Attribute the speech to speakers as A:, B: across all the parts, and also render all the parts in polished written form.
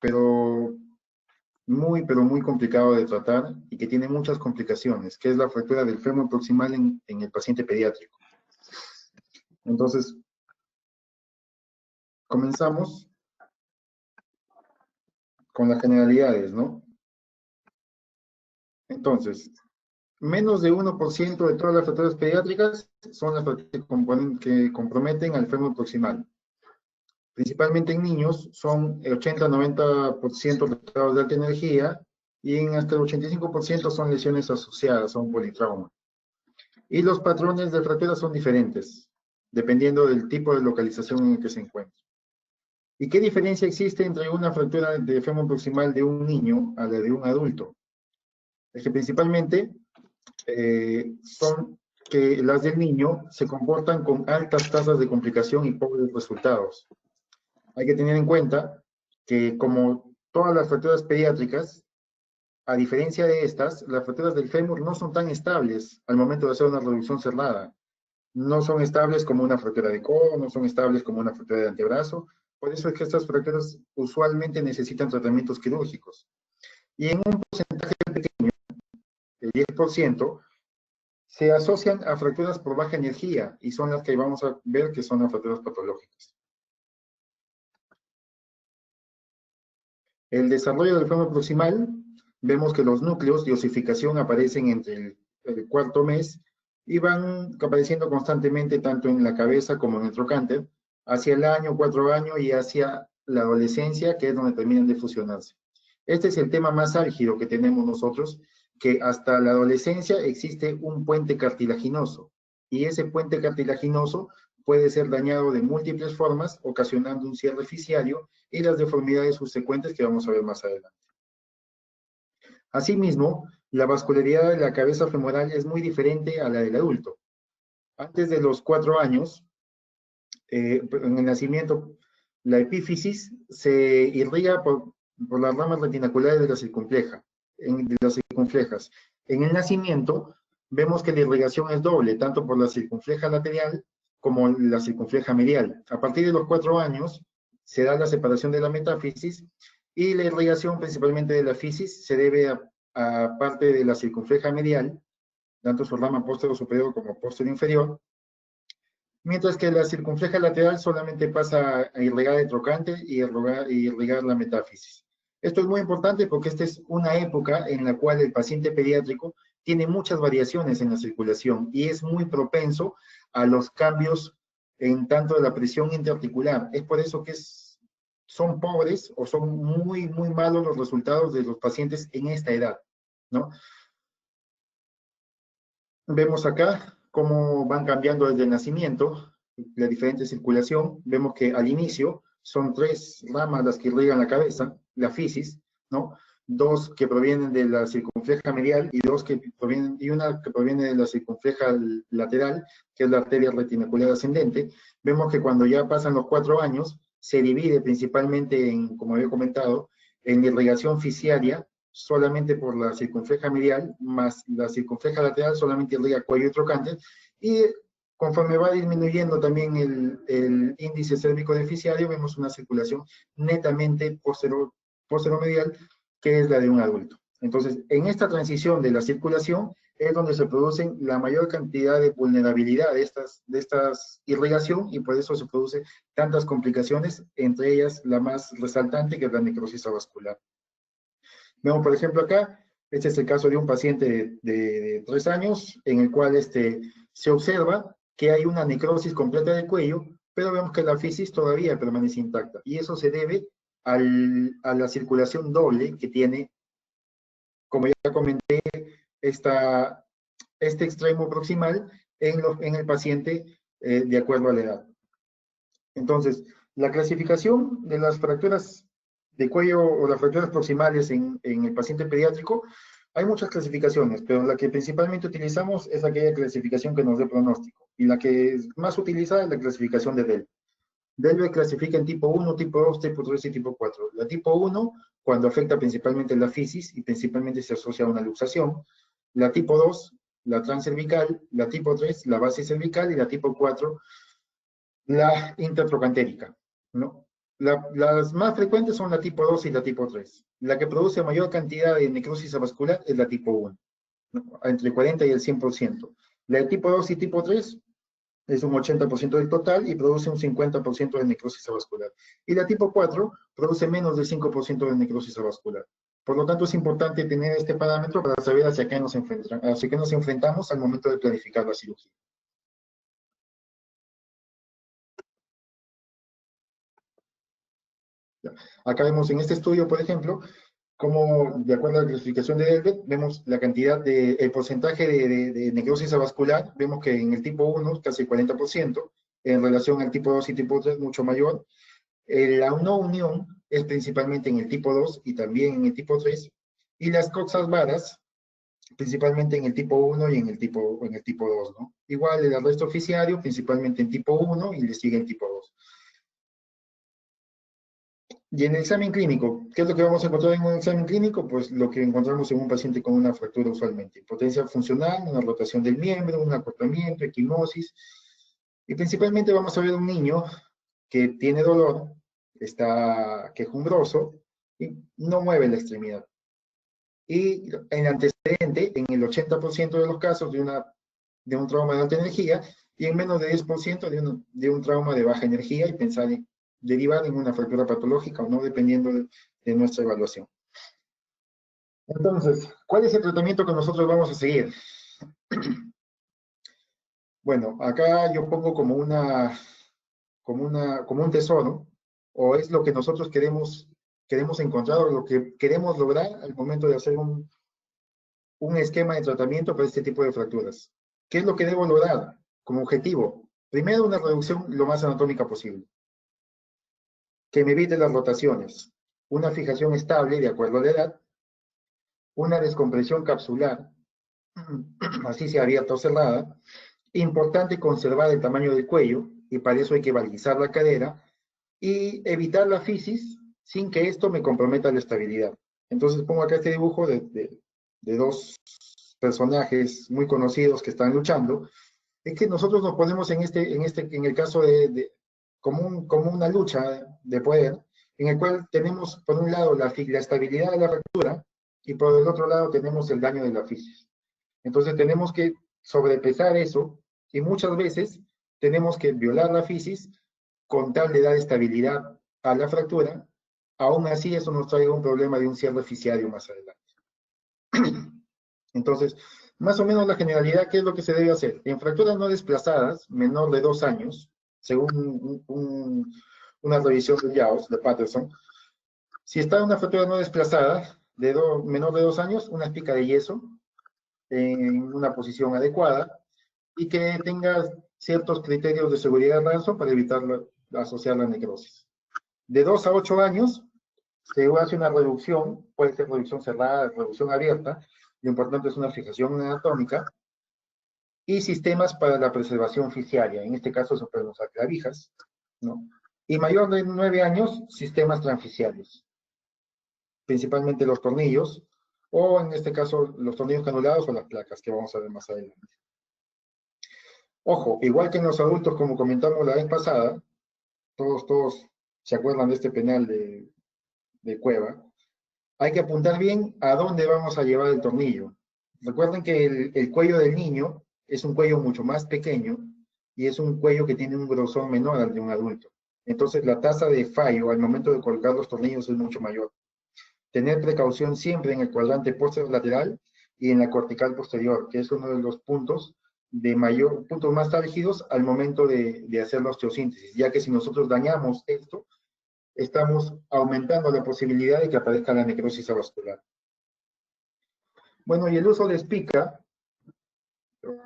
A: pero muy complicado de tratar y que tiene muchas complicaciones, que es la fractura del fémur proximal en el paciente pediátrico. Entonces, comenzamos con las generalidades, ¿no? Entonces, menos de 1% de todas las fracturas pediátricas son las fracturas que comprometen al fémur proximal. Principalmente en niños son el 80-90% resultados de alta energía y en hasta el 85% son lesiones asociadas a un politrauma. Y los patrones de fracturas son diferentes, dependiendo del tipo de localización en el que se encuentra. ¿Y qué diferencia existe entre una fractura de fémur proximal de un niño a la de un adulto? Es que principalmente son que las del niño se comportan con altas tasas de complicación y pobres resultados. Hay que tener en cuenta que, como todas las fracturas pediátricas, a diferencia de estas, las fracturas del fémur no son tan estables al momento de hacer una reducción cerrada. No son estables como una fractura de codo, no son estables como una fractura de antebrazo. Por eso es que estas fracturas usualmente necesitan tratamientos quirúrgicos. Y en un porcentaje pequeño, el 10%, se asocian a fracturas por baja energía y son las que vamos a ver que son las fracturas patológicas. El desarrollo del fémur proximal, vemos que los núcleos de osificación aparecen entre el cuarto mes y van apareciendo constantemente tanto en la cabeza como en el trocánter, hacia el año, 4 años y hacia la adolescencia, que es donde terminan de fusionarse. Este es el tema más álgido que tenemos nosotros, que hasta la adolescencia existe un puente cartilaginoso, y ese puente cartilaginoso puede ser dañado de múltiples formas, ocasionando un cierre fisiario y las deformidades subsecuentes que vamos a ver más adelante. Asimismo, la vascularidad de la cabeza femoral es muy diferente a la del adulto. Antes de los 4 años, en el nacimiento, la epífisis se irriga por las ramas retinaculares de la circunfleja, de las circunflejas. En el nacimiento, vemos que la irrigación es doble, tanto por la circunfleja lateral como la circunfleja medial. A partir de los 4 años, se da la separación de la metáfisis y la irrigación principalmente de la fisis se debe a parte de la circunfleja medial, tanto su rama posterior superior como posterior inferior, mientras que la circunfleja lateral solamente pasa a irrigar el trocánter y irrigar la metáfisis. Esto es muy importante porque esta es una época en la cual el paciente pediátrico tiene muchas variaciones en la circulación y es muy propenso a los cambios en tanto de la presión interarticular. Es por eso que son pobres o son muy malos los resultados de los pacientes en esta edad, ¿no? Vemos acá cómo van cambiando desde el nacimiento, la diferente circulación. Vemos que al inicio son 3 ramas las que irrigan la cabeza, la fisis, ¿no? 2 que provienen de la circunfleja medial y una que proviene de la circunfleja lateral, que es la arteria retinacular ascendente. Vemos que cuando ya pasan los 4 años, se divide principalmente en, como había comentado, en irrigación fisiaria, solamente por la circunfleja medial, más la circunfleja lateral solamente irriga cuello y trocánter, y conforme va disminuyendo también el índice cérvico deficiario, vemos una circulación netamente posteromedial, que es la de un adulto. Entonces, en esta transición de la circulación es donde se producen la mayor cantidad de vulnerabilidad de estas irrigación, y por eso se producen tantas complicaciones, entre ellas la más resaltante, que es la necrosis avascular. Vemos, por ejemplo, acá, este es el caso de un paciente de 3 años, en el cual se observa que hay una necrosis completa del cuello, pero vemos que la fisis todavía permanece intacta, y eso se debe a la circulación doble que tiene, como ya comenté, este extremo proximal en el paciente de acuerdo a la edad. Entonces, la clasificación de las fracturas de cuello o las fracturas proximales en el paciente pediátrico, hay muchas clasificaciones, pero la que principalmente utilizamos es aquella clasificación que nos dé pronóstico, y la que es más utilizada es la clasificación de Delve. Delve clasifica en tipo 1, tipo 2, tipo 3 y tipo 4. La tipo 1, cuando afecta principalmente la fisis y principalmente se asocia a una luxación. La tipo 2, la transcervical. La tipo 3, la base cervical. Y la tipo 4, la intertrocantérica, ¿no? Las más frecuentes son la tipo 2 y la tipo 3. La que produce mayor cantidad de necrosis avascular es la tipo 1, ¿no? Entre el 40 y el 100%. La de tipo 2 y tipo 3 es un 80% del total y produce un 50% de necrosis avascular. Y la tipo 4 produce menos del 5% de necrosis avascular. Por lo tanto, es importante tener este parámetro para saber hacia qué nos enfrentamos al momento de planificar la cirugía. Acá vemos en este estudio, por ejemplo, como de acuerdo a la clasificación de Delbet, vemos la cantidad el porcentaje de necrosis avascular, vemos que en el tipo 1 casi el 40%, en relación al tipo 2 y tipo 3 mucho mayor. La no unión es principalmente en el tipo 2 y también en el tipo 3, y las coxas varas principalmente en el tipo 1 y en el tipo 2, ¿no? Igual el arresto oficiario principalmente en tipo 1 y le sigue en tipo 2. Y en el examen clínico, ¿qué es lo que vamos a encontrar en un examen clínico? Pues lo que encontramos en un paciente con una fractura usualmente. Impotencia funcional, una rotación del miembro, un acortamiento, equimosis. Y principalmente vamos a ver un niño que tiene dolor, está quejumbroso y no mueve la extremidad. Y en antecedente, en el 80% de los casos de un trauma de alta energía y en menos de 10% de un trauma de baja energía y pensar en derivar en una fractura patológica o no, dependiendo de nuestra evaluación. Entonces, ¿cuál es el tratamiento que nosotros vamos a seguir? Bueno, acá yo pongo como un tesoro, o es lo que nosotros queremos encontrar o lo que queremos lograr al momento de hacer un esquema de tratamiento para este tipo de fracturas. ¿Qué es lo que debo lograr como objetivo? Primero, una reducción lo más anatómica posible, que me evite las rotaciones, una fijación estable de acuerdo a la edad, una descompresión capsular, así sea abierta o cerrada. Importante conservar el tamaño del cuello, y para eso hay que balizar la cadera y evitar la fisis sin que esto me comprometa la estabilidad. Entonces pongo acá este dibujo de dos personajes muy conocidos que están luchando. Es que nosotros nos ponemos en el caso como una lucha de poder, en el cual tenemos por un lado la estabilidad de la fractura y por el otro lado tenemos el daño de la fisis. Entonces tenemos que sobrepesar eso y muchas veces tenemos que violar la fisis con tal de dar estabilidad a la fractura. Aún así eso nos trae un problema de un cierre fisciario más adelante. Entonces, más o menos la generalidad, ¿qué es lo que se debe hacer? En fracturas no desplazadas, menor de 2 años, según una revisión de Jaws, de Patterson, si está una fractura no desplazada, menor de 2 años, una espica de yeso en una posición adecuada y que tenga ciertos criterios de seguridad de ranzo para evitar asociar la necrosis. De 2 a 8 años, se hace una reducción, puede ser reducción cerrada, reducción abierta, lo importante es una fijación anatómica, y sistemas para la preservación fiscaria, en este caso se pueden usar clavijas, ¿no? Y mayor de 9 años, sistemas transfisciales, principalmente los tornillos, o en este caso los tornillos canulados o las placas, que vamos a ver más adelante. Ojo, igual que en los adultos, como comentamos la vez pasada, todos se acuerdan de este penal de Cueva, hay que apuntar bien a dónde vamos a llevar el tornillo. Recuerden que el cuello del niño es un cuello mucho más pequeño y es un cuello que tiene un grosor menor al de un adulto. Entonces la tasa de fallo al momento de colocar los tornillos es mucho mayor. Tener precaución siempre en el cuadrante posterolateral y en la cortical posterior, que es uno de los puntos puntos más álgidos al momento de hacer la osteosíntesis, ya que si nosotros dañamos esto, estamos aumentando la posibilidad de que aparezca la necrosis avascular. Bueno, y el uso de espica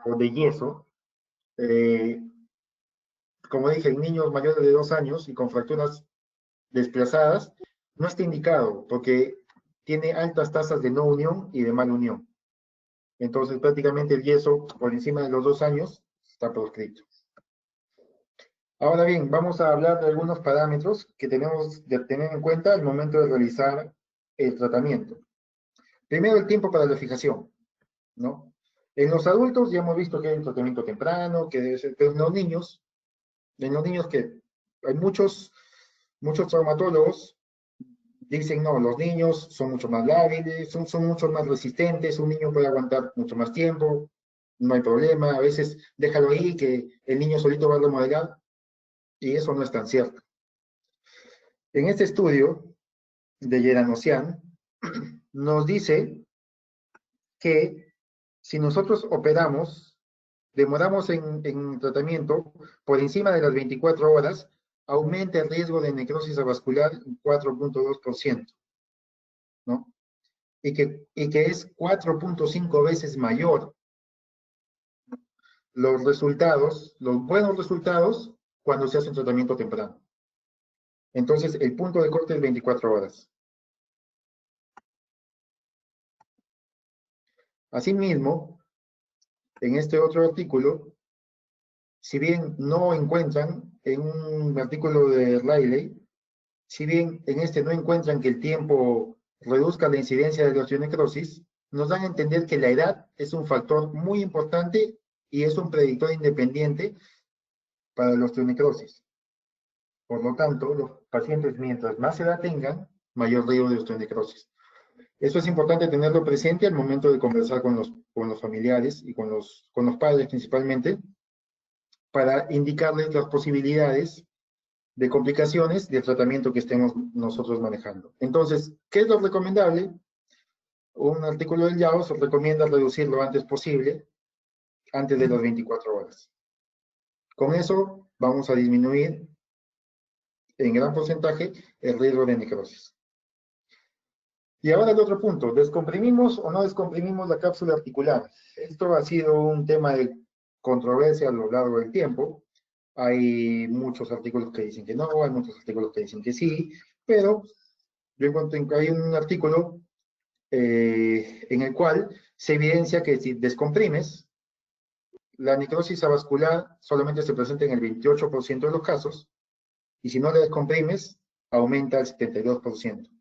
A: o de yeso, eh, como dije, en niños mayores de 2 años y con fracturas desplazadas, no está indicado porque tiene altas tasas de no unión y de mal unión. Entonces, prácticamente el yeso por encima de los 2 años está proscrito. Ahora bien, vamos a hablar de algunos parámetros que tenemos que tener en cuenta al momento de realizar el tratamiento. Primero, el tiempo para la fijación, ¿no? En los adultos ya hemos visto que hay un tratamiento temprano, que debe ser, pero en los niños que hay muchos Muchos traumatólogos dicen, no, los niños son mucho más lábiles, son mucho más resistentes, un niño puede aguantar mucho más tiempo, no hay problema, a veces déjalo ahí, que el niño solito va a remodelar, y eso no es tan cierto. En este estudio de Yeranosian, nos dice que si nosotros operamos, demoramos en tratamiento por encima de las 24 horas, aumenta el riesgo de necrosis avascular en 4.2%, ¿no? Y que es 4.5 veces mayor los resultados, los buenos resultados, cuando se hace un tratamiento temprano. Entonces, el punto de corte es 24 horas. Asimismo, en este otro artículo, si bien no encuentran, en un artículo de Riley, si bien en este no encuentran que el tiempo reduzca la incidencia de la osteonecrosis, nos dan a entender que la edad es un factor muy importante y es un predictor independiente para la osteonecrosis. Por lo tanto, los pacientes, mientras más edad tengan, mayor riesgo de osteonecrosis. Eso es importante tenerlo presente al momento de conversar con los familiares y con los padres principalmente, para indicarles las posibilidades de complicaciones del tratamiento que estemos nosotros manejando. Entonces, ¿qué es lo recomendable? Un artículo del YAOS recomienda reducir lo antes posible, antes de las 24 horas. Con eso vamos a disminuir en gran porcentaje el riesgo de necrosis. Y ahora el otro punto, ¿descomprimimos o no descomprimimos la cápsula articular? Esto ha sido un tema de controversia a lo largo del tiempo. Hay muchos artículos que dicen que no, hay muchos artículos que dicen que sí, pero yo encontré que hay un artículo en el cual se evidencia que si descomprimes, la necrosis avascular solamente se presenta en el 28% de los casos, y si no la descomprimes, aumenta al 72%.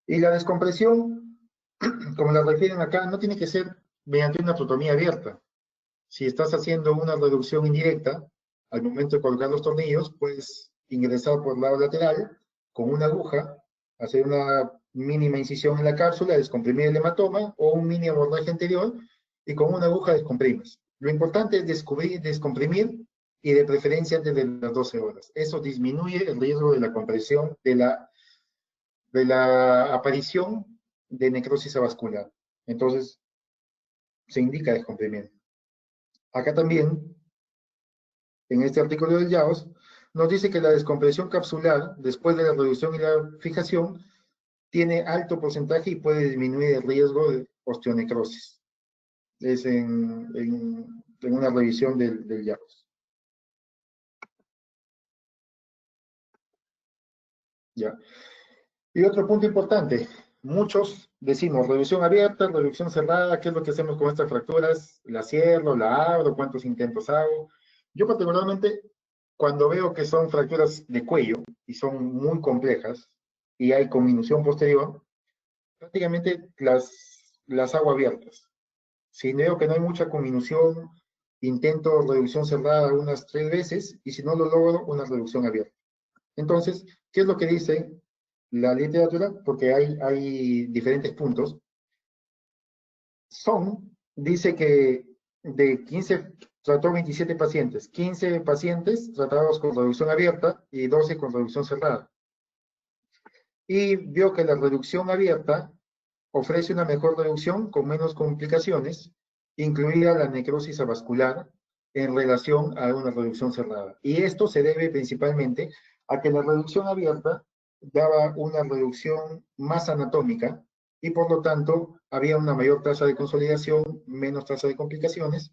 A: Y la descompresión, como la refieren acá, no tiene que ser mediante una trotomía abierta. Si estás haciendo una reducción indirecta, al momento de colocar los tornillos, puedes ingresar por el lado lateral con una aguja, hacer una mínima incisión en la cápsula, descomprimir el hematoma o un mini abordaje anterior, y con una aguja descomprimes. Lo importante es descomprimir, y de preferencia antes de las 12 horas. Eso disminuye el riesgo de la compresión, de la aparición de necrosis avascular. Entonces, se indica descomprimir. Acá también, en este artículo del YAOS, nos dice que la descompresión capsular, después de la reducción y la fijación, tiene alto porcentaje y puede disminuir el riesgo de osteonecrosis. Es en una revisión del YAOS. ¿Ya? Y otro punto importante, muchos decimos reducción abierta, reducción cerrada, ¿qué es lo que hacemos con estas fracturas? ¿La cierro, la abro, cuántos intentos hago? Yo particularmente, cuando veo que son fracturas de cuello y son muy complejas y hay conminución posterior, prácticamente las hago abiertas. Si veo que no hay mucha conminución, intento reducción cerrada unas 3 veces, y si no lo logro, una reducción abierta. Entonces, ¿qué es lo que dice la literatura? Porque hay diferentes puntos. Dice que de 15, trató 27 pacientes, 15 pacientes tratados con reducción abierta y 12 con reducción cerrada. Y vio que la reducción abierta ofrece una mejor reducción con menos complicaciones, incluida la necrosis avascular, en relación a una reducción cerrada. Y esto se debe principalmente a que la reducción abierta daba una reducción más anatómica, y por lo tanto había una mayor tasa de consolidación, menos tasa de complicaciones,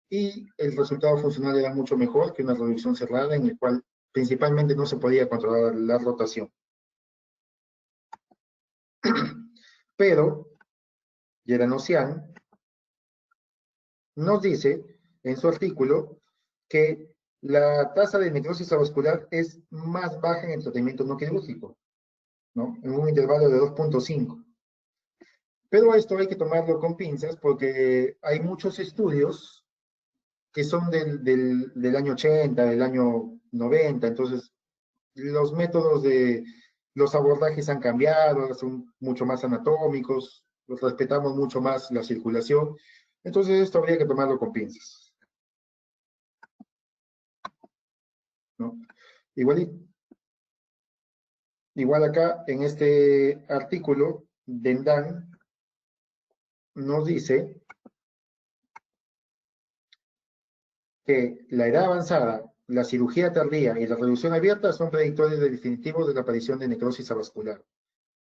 A: y el resultado funcional era mucho mejor que una reducción cerrada, en el cual principalmente no se podía controlar la rotación. Pero Yeranosian nos dice en su artículo que la tasa de necrosis avascular es más baja en el tratamiento no quirúrgico, ¿no? En un intervalo de 2.5. Pero esto hay que tomarlo con pinzas, porque hay muchos estudios que son del año 80, del año 90, entonces los métodos de los abordajes han cambiado, son mucho más anatómicos, respetamos mucho más la circulación. Entonces esto habría que tomarlo con pinzas, ¿no? Igual acá en este artículo, Dendan nos dice que la edad avanzada, la cirugía tardía y la reducción abierta son predictores definitivos de la aparición de necrosis avascular.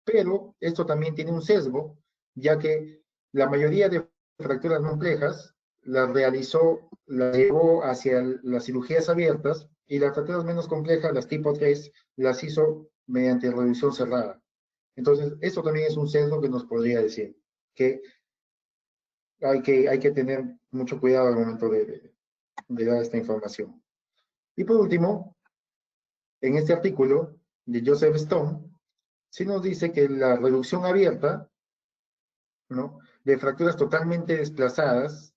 A: Pero esto también tiene un sesgo, ya que la mayoría de fracturas complejas las llevó hacia las cirugías abiertas y las fracturas menos complejas, las tipo 3, las hizo mediante reducción cerrada. Entonces, esto también es un sesgo que nos podría decir que hay que tener mucho cuidado al momento de dar esta información. Y por último, en este artículo de Joseph Stone, sí nos dice que la reducción abierta, ¿no?, de fracturas totalmente desplazadas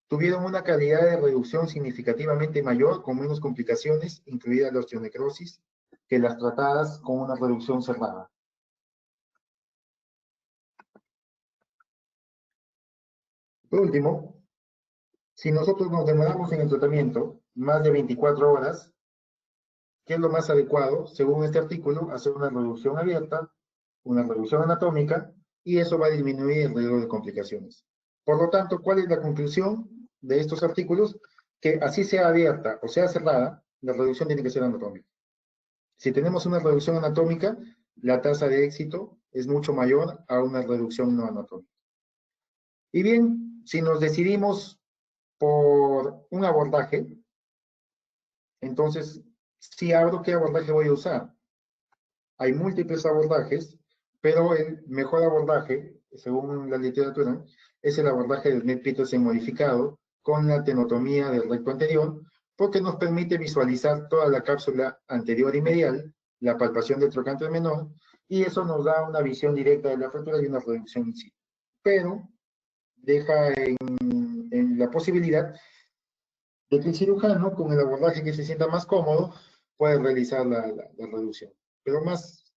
A: tuvieron una calidad de reducción significativamente mayor, con menos complicaciones, incluida la osteonecrosis, que las tratadas con una reducción cerrada. Por último, si nosotros nos demoramos en el tratamiento más de 24 horas, ¿qué es lo más adecuado? Según este artículo, hacer una reducción abierta, una reducción anatómica, y eso va a disminuir el riesgo de complicaciones. Por lo tanto, ¿cuál es la conclusión de estos artículos? Que así sea abierta o sea cerrada, la reducción tiene que ser anatómica. Si tenemos una reducción anatómica, la tasa de éxito es mucho mayor a una reducción no anatómica. Y bien, si nos decidimos por un abordaje, entonces, si abro, ¿qué abordaje voy a usar? Hay múltiples abordajes, pero el mejor abordaje, según la literatura, es el abordaje del Smith-Petersen modificado con la tenotomía del recto anterior, porque nos permite visualizar toda la cápsula anterior y medial, la palpación del trocánter menor, y eso nos da una visión directa de la fractura y una reducción in situ. Pero deja en la posibilidad de que el cirujano, con el abordaje que se sienta más cómodo, puede realizar la reducción. Pero más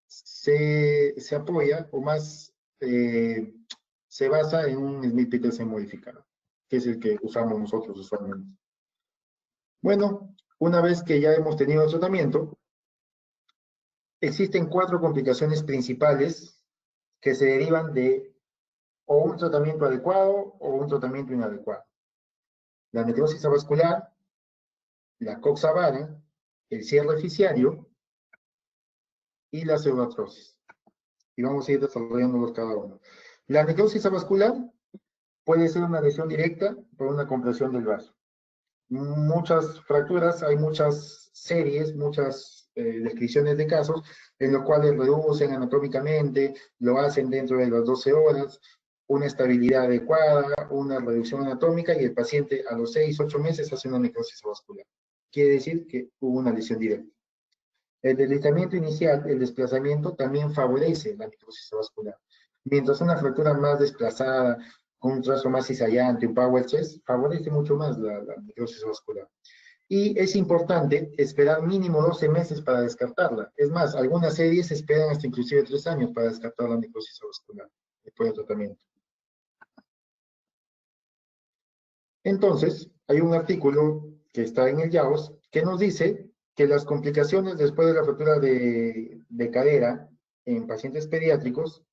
A: se apoya o más se basa en un Smith-Petersen modificado, que es el que usamos nosotros usualmente. Bueno, una vez que ya hemos tenido el tratamiento, existen 4 complicaciones principales que se derivan de o un tratamiento adecuado o un tratamiento inadecuado. La necrosis avascular, la coxa vara, el cierre fisiario y la pseudoartrosis. Y vamos a ir desarrollándolos cada uno. La necrosis avascular puede ser una lesión directa por una compresión del vaso. Muchas fracturas, hay muchas series, muchas descripciones de casos en los cuales reducen anatómicamente, lo hacen dentro de las 12 horas, una estabilidad adecuada, una reducción anatómica y el paciente a los 6, 8 meses hace una necrosis avascular. Quiere decir que hubo una lesión directa. El deslizamiento inicial, el desplazamiento, también favorece la necrosis avascular. Mientras una fractura más desplazada, con un trazo más cizallante, un power chest, favorece mucho más la necrosis vascular. Y es importante esperar mínimo 12 meses para descartarla. Es más, algunas series esperan hasta inclusive 3 años para descartar la necrosis vascular después del tratamiento. Entonces, hay un artículo que está en el JAWS que nos dice que las complicaciones después de la fractura de cadera en pacientes pediátricos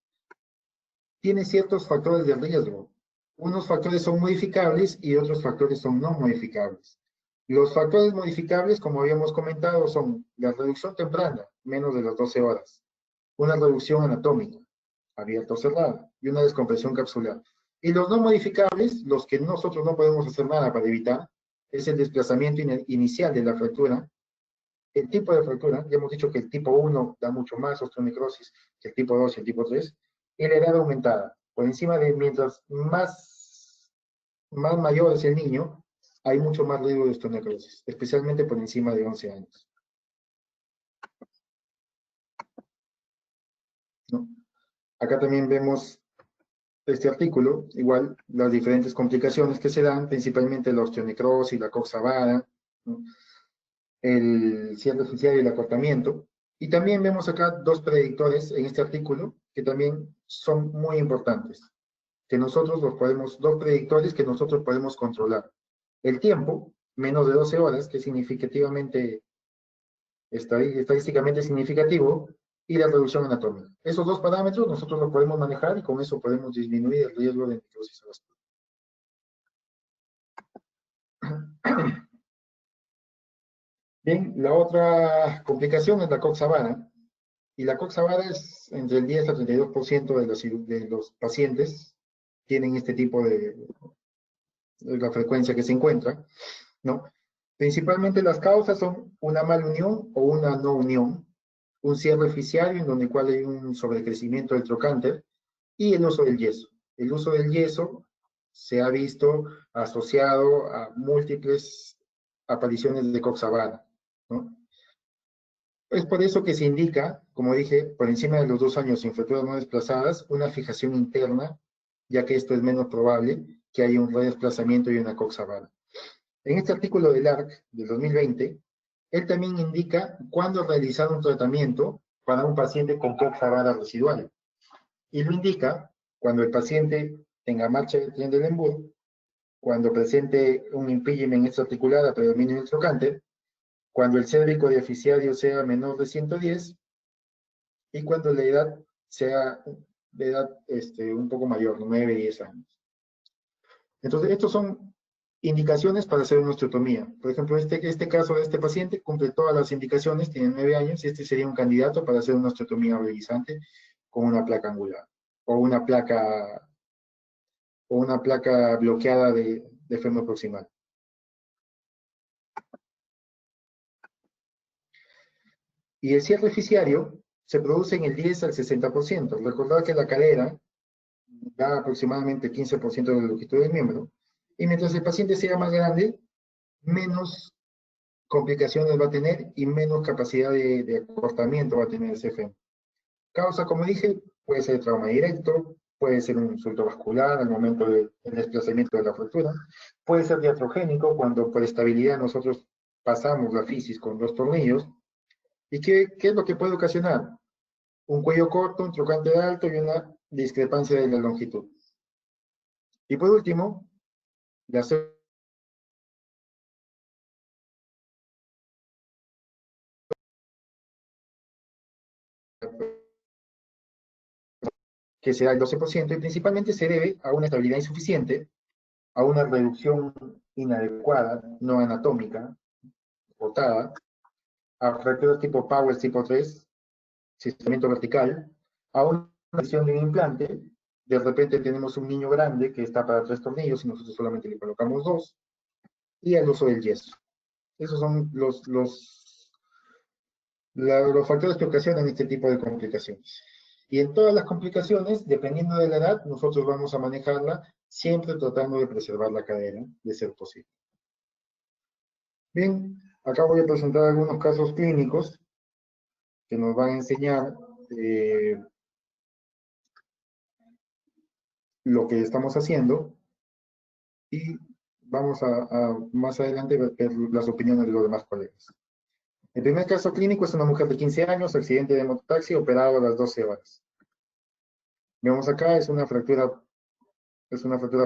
A: tiene ciertos factores de riesgo. Unos factores son modificables y otros factores son no modificables. Los factores modificables, como habíamos comentado, son la reducción temprana, menos de las 12 horas, una reducción anatómica, abierta o cerrada, y una descompresión capsular. Y los no modificables, los que nosotros no podemos hacer nada para evitar, es el desplazamiento inicial de la fractura, el tipo de fractura, ya hemos dicho que el tipo 1 da mucho más osteonecrosis que el tipo 2 y el tipo 3, y la edad aumentada. Por encima de, mientras más mayor es el niño, hay mucho más riesgo de osteonecrosis, especialmente por encima de 11 años. ¿No? Acá también vemos este artículo, igual las diferentes complicaciones que se dan, principalmente la osteonecrosis, la coxa vara, ¿no? el cierre oficial y el acortamiento. Y también vemos acá dos predictores en este artículo que también son muy importantes, que nosotros los podemos, dos predictores que nosotros podemos controlar. El tiempo, menos de 12 horas, que es significativamente, estadísticamente significativo, y la reducción anatómica. Esos dos parámetros nosotros los podemos manejar y con eso podemos disminuir el riesgo de necrosis a vascular. Bien, la otra complicación es la coxa-vara, y la coxa-vara es entre el 10 a 32% de los pacientes tienen este tipo de la frecuencia que se encuentra, ¿no? Principalmente las causas son una mala unión o una no unión, un cierre fisciario en donde cual hay un sobrecrecimiento del trocánter y el uso del yeso. El uso del yeso se ha visto asociado a múltiples apariciones de coxa-vara, ¿no? Es por eso que se indica, como dije, por encima de los 2 años sin fracturas no desplazadas, una fijación interna, ya que esto es menos probable que haya un redesplazamiento y una coxa-vara. En este artículo del ARC del 2020, él también indica cuándo realizar un tratamiento para un paciente con coxa-vara residual. Y lo indica cuando el paciente tenga marcha de Trendelenburg, cuando presente un impingement extraarticular a predominio del trocánter, cuando el cérvico diaficiario sea menor de 110 y cuando la edad sea de edad un poco mayor, 9, 10 años. Entonces, estos son indicaciones para hacer una osteotomía. Por ejemplo, este caso de este paciente cumple todas las indicaciones, tiene 9 años, y este sería un candidato para hacer una osteotomía revisante con una placa angular o una placa bloqueada de fémur proximal. Y el cierre fisciario se produce en el 10 al 60%. Recordad que la cadera da aproximadamente 15% de la longitud del miembro, y mientras el paciente sea más grande, menos complicaciones va a tener y menos capacidad de acortamiento va a tener ese fémur. Causa, como dije, puede ser trauma directo, puede ser un insulto vascular al momento del desplazamiento de la fractura, puede ser diatrogénico cuando por estabilidad nosotros pasamos la fisis con 2 tornillos. ¿Y qué es lo que puede ocasionar? Un cuello corto, un trocánter alto y una discrepancia de la longitud. Y por último, la que se da el 12%, y principalmente se debe a una estabilidad insuficiente, a una reducción inadecuada, no anatómica, botada, a fracturas tipo Powell tipo 3, sistemiento vertical, a una lesión de un implante, de repente tenemos un niño grande que está para 3 tornillos y nosotros solamente le colocamos 2, y al uso del yeso. Esos son los factores que ocasionan este tipo de complicaciones. Y en todas las complicaciones, dependiendo de la edad, nosotros vamos a manejarla siempre tratando de preservar la cadera, de ser posible. Bien, acá voy a presentar algunos casos clínicos que nos van a enseñar lo que estamos haciendo, y vamos a más adelante ver las opiniones de los demás colegas. El primer caso clínico es una mujer de 15 años, accidente de mototaxi, operado a las 12 horas. Vemos acá, es una fractura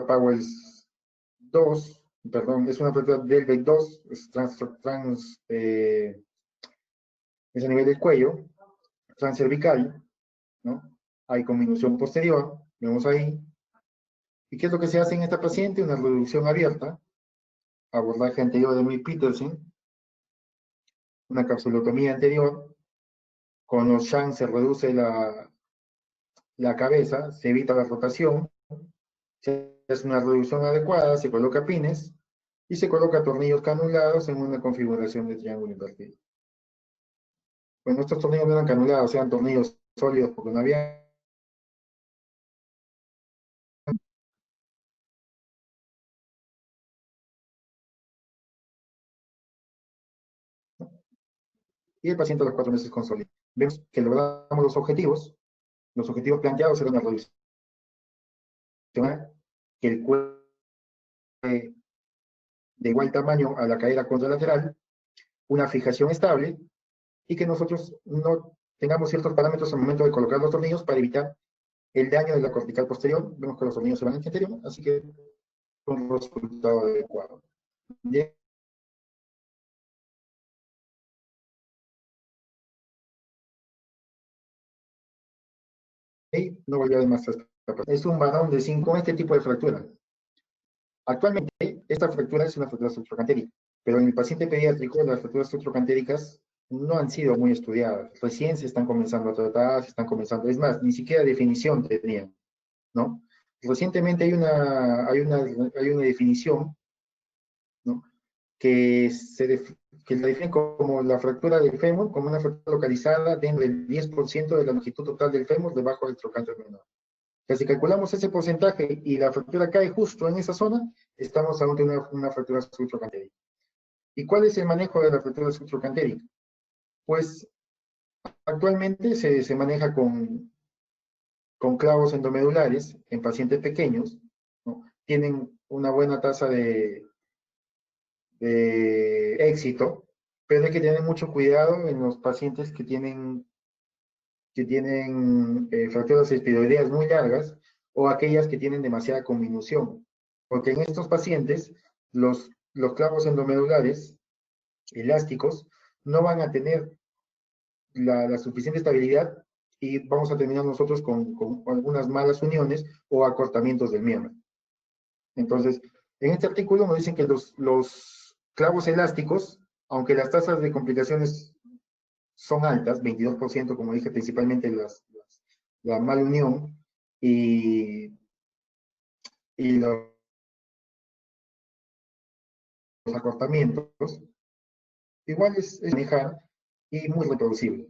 A: Powell's 2, perdón, es una fractura Delbecq 2, es a nivel del cuello, transcervical, ¿no? Hay conminución posterior, vemos ahí. ¿Y qué es lo que se hace en esta paciente? Una reducción abierta, abordaje anterior de Mead-Peterson, una capsulotomía anterior, con los shanks se reduce la cabeza, se evita la rotación, se hace una reducción adecuada, se coloca pines, y se coloca tornillos canulados en una configuración de triángulo invertido. Bueno, estos tornillos no eran canulados, eran tornillos sólidos porque no había. Y el paciente a los 4 meses consolida. Vemos que logramos los objetivos. Los objetivos planteados eran la reducción, que el cuello de igual tamaño a la cadera contralateral, una fijación estable y que nosotros no tengamos ciertos parámetros al momento de colocar los tornillos para evitar el daño de la cortical posterior. Vemos que los tornillos se van hacia anterior, así que un resultado adecuado. Bien. No voy a demostrar. Es un varón de 5 con este tipo de fractura. Actualmente, esta fractura es una fractura estructurocantérica, pero en el paciente pediátrico las fracturas estructurocantéricas no han sido muy estudiadas. Recién se están comenzando a tratar, se están comenzando, es más, ni siquiera definición tenían, ¿no? Recientemente hay una definición, ¿no? Que la define como la fractura del fémur, como una fractura localizada dentro del 10% de la longitud total del fémur debajo del trocánter menor. Si calculamos ese porcentaje y la fractura cae justo en esa zona, estamos ante una fractura subtrocantérica. ¿Y cuál es el manejo de la fractura subtrocantérica? Pues actualmente se maneja con clavos endomedulares en pacientes pequeños, ¿no? Tienen una buena tasa de éxito, pero hay que tener mucho cuidado en los pacientes que tienen fracturas espiroideas muy largas o aquellas que tienen demasiada conminución. Porque en estos pacientes, los clavos endomedulares elásticos no van a tener la suficiente estabilidad y vamos a terminar nosotros con algunas malas uniones o acortamientos del miembro. Entonces, en este artículo nos dicen que los clavos elásticos, aunque las tasas de complicaciones son altas, 22%, como dije, principalmente la mala unión y, y los acortamientos, igual es manejar y muy reproducible,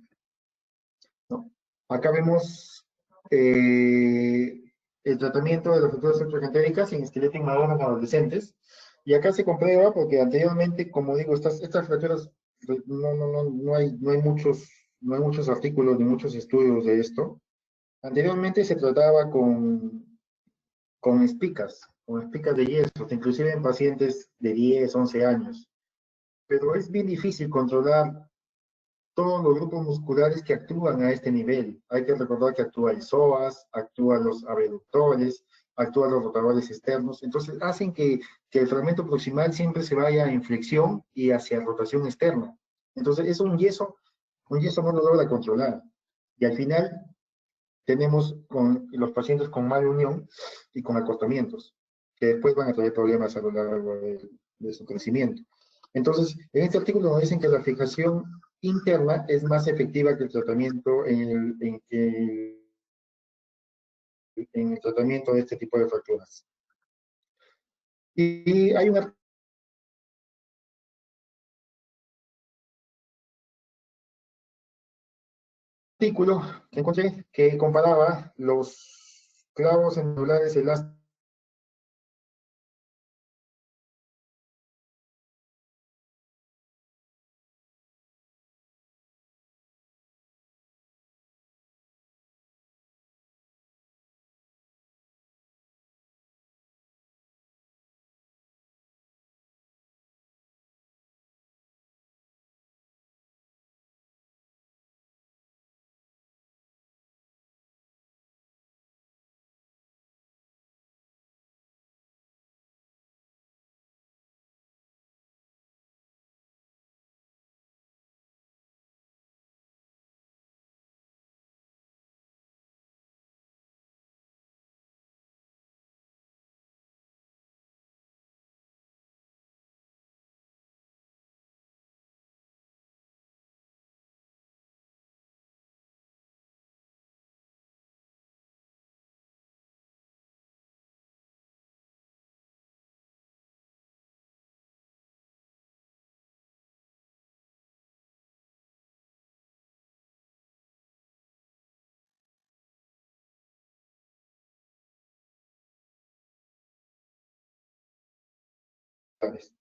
A: ¿no? Acá vemos el tratamiento de las fracturas extracantéricas en esqueleto inmaduro en adolescentes, y acá se comprueba porque anteriormente, como digo, estas fracturas, no hay muchos artículos ni muchos estudios de esto. Anteriormente se trataba con espicas de yeso, inclusive en pacientes de 10, 11 años. Pero es bien difícil controlar todos los grupos musculares que actúan a este nivel. Hay que recordar que actúa el psoas, actúan los abductores, actúan los rotadores externos. Entonces hacen que el fragmento proximal siempre se vaya en flexión y hacia rotación externa. Entonces es un yeso no lo logra controlar. Y al final tenemos con los pacientes con mala unión y con acostamientos, que después van a traer problemas a lo largo de su crecimiento. Entonces, en este artículo nos dicen que la fijación interna es más efectiva que el tratamiento en el tratamiento de este tipo de fracturas. Y hay un artículo que encontré que comparaba los clavos endulares elásticos tales.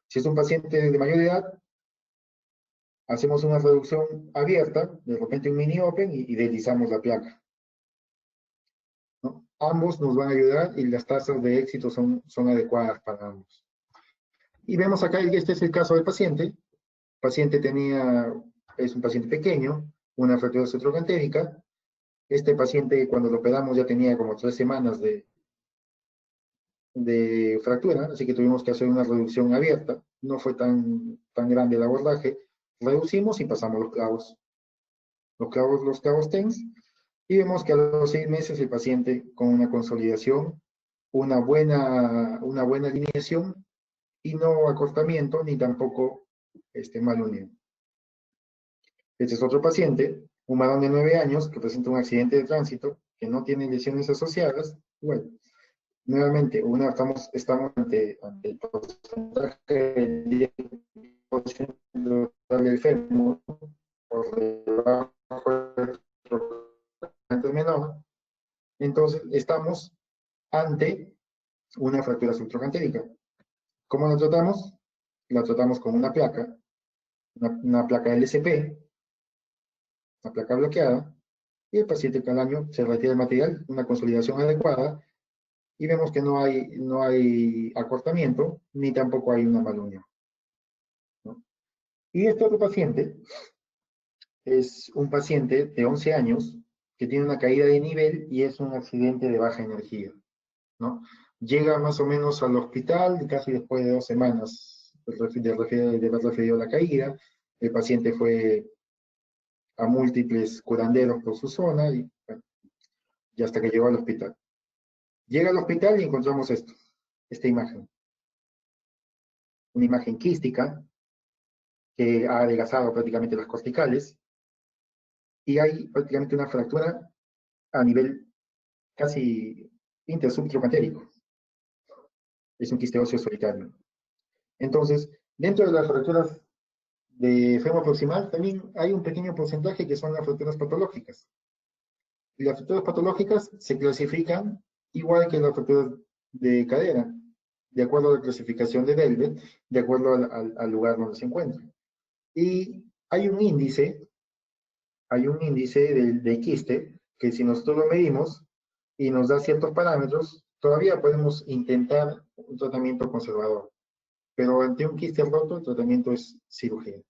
A: Si es un paciente de mayor edad, hacemos una reducción abierta, de repente un mini open y deslizamos la placa, ¿no? Ambos nos van a ayudar y las tasas de éxito son adecuadas para ambos. Y vemos acá, este es el caso del paciente, paciente es un paciente pequeño, una fractura centrocantérica. Este paciente, cuando lo operamos, ya tenía como 3 semanas de fractura, así que tuvimos que hacer una reducción abierta. No fue tan grande el abordaje. Reducimos y pasamos los clavos TENS, y vemos que a los 6 meses el paciente con una consolidación, una buena alineación y no acortamiento ni tampoco mal unido. Este es otro paciente, un varón de 9 años que presenta un accidente de tránsito, que no tiene lesiones asociadas. Bueno, nuevamente, estamos ante el porcentaje del 10% del fémur por debajo del menor. Entonces, estamos ante una fractura subtrocantérica. ¿Cómo la tratamos? La tratamos con una placa, una placa LSP, una placa bloqueada, y el paciente al año se retira el material, una consolidación adecuada, y vemos que no hay acortamiento, ni tampoco hay una mal unión, ¿no? Y este otro paciente es un paciente de 11 años que tiene una caída de nivel y es un accidente de baja energía, ¿no? Llega más o menos al hospital casi después de 2 semanas de haber referido la caída. El paciente fue a múltiples curanderos por su zona bueno, y hasta que llegó al hospital. Llega al hospital y encontramos esta imagen. Una imagen quística que ha adelgazado prácticamente las corticales y hay prácticamente una fractura a nivel casi intersubtrocantérico. Es un quiste óseo solitario. Entonces, dentro de las fracturas de fémur proximal también hay un pequeño porcentaje que son las fracturas patológicas. Y las fracturas patológicas se clasifican igual que las fracturas de cadera, de acuerdo a la clasificación de Velvet, de acuerdo al lugar donde se encuentra. Y hay un índice de quiste que si nosotros lo medimos y nos da ciertos parámetros, todavía podemos intentar un tratamiento conservador. Pero ante un quiste roto, el tratamiento es cirugía.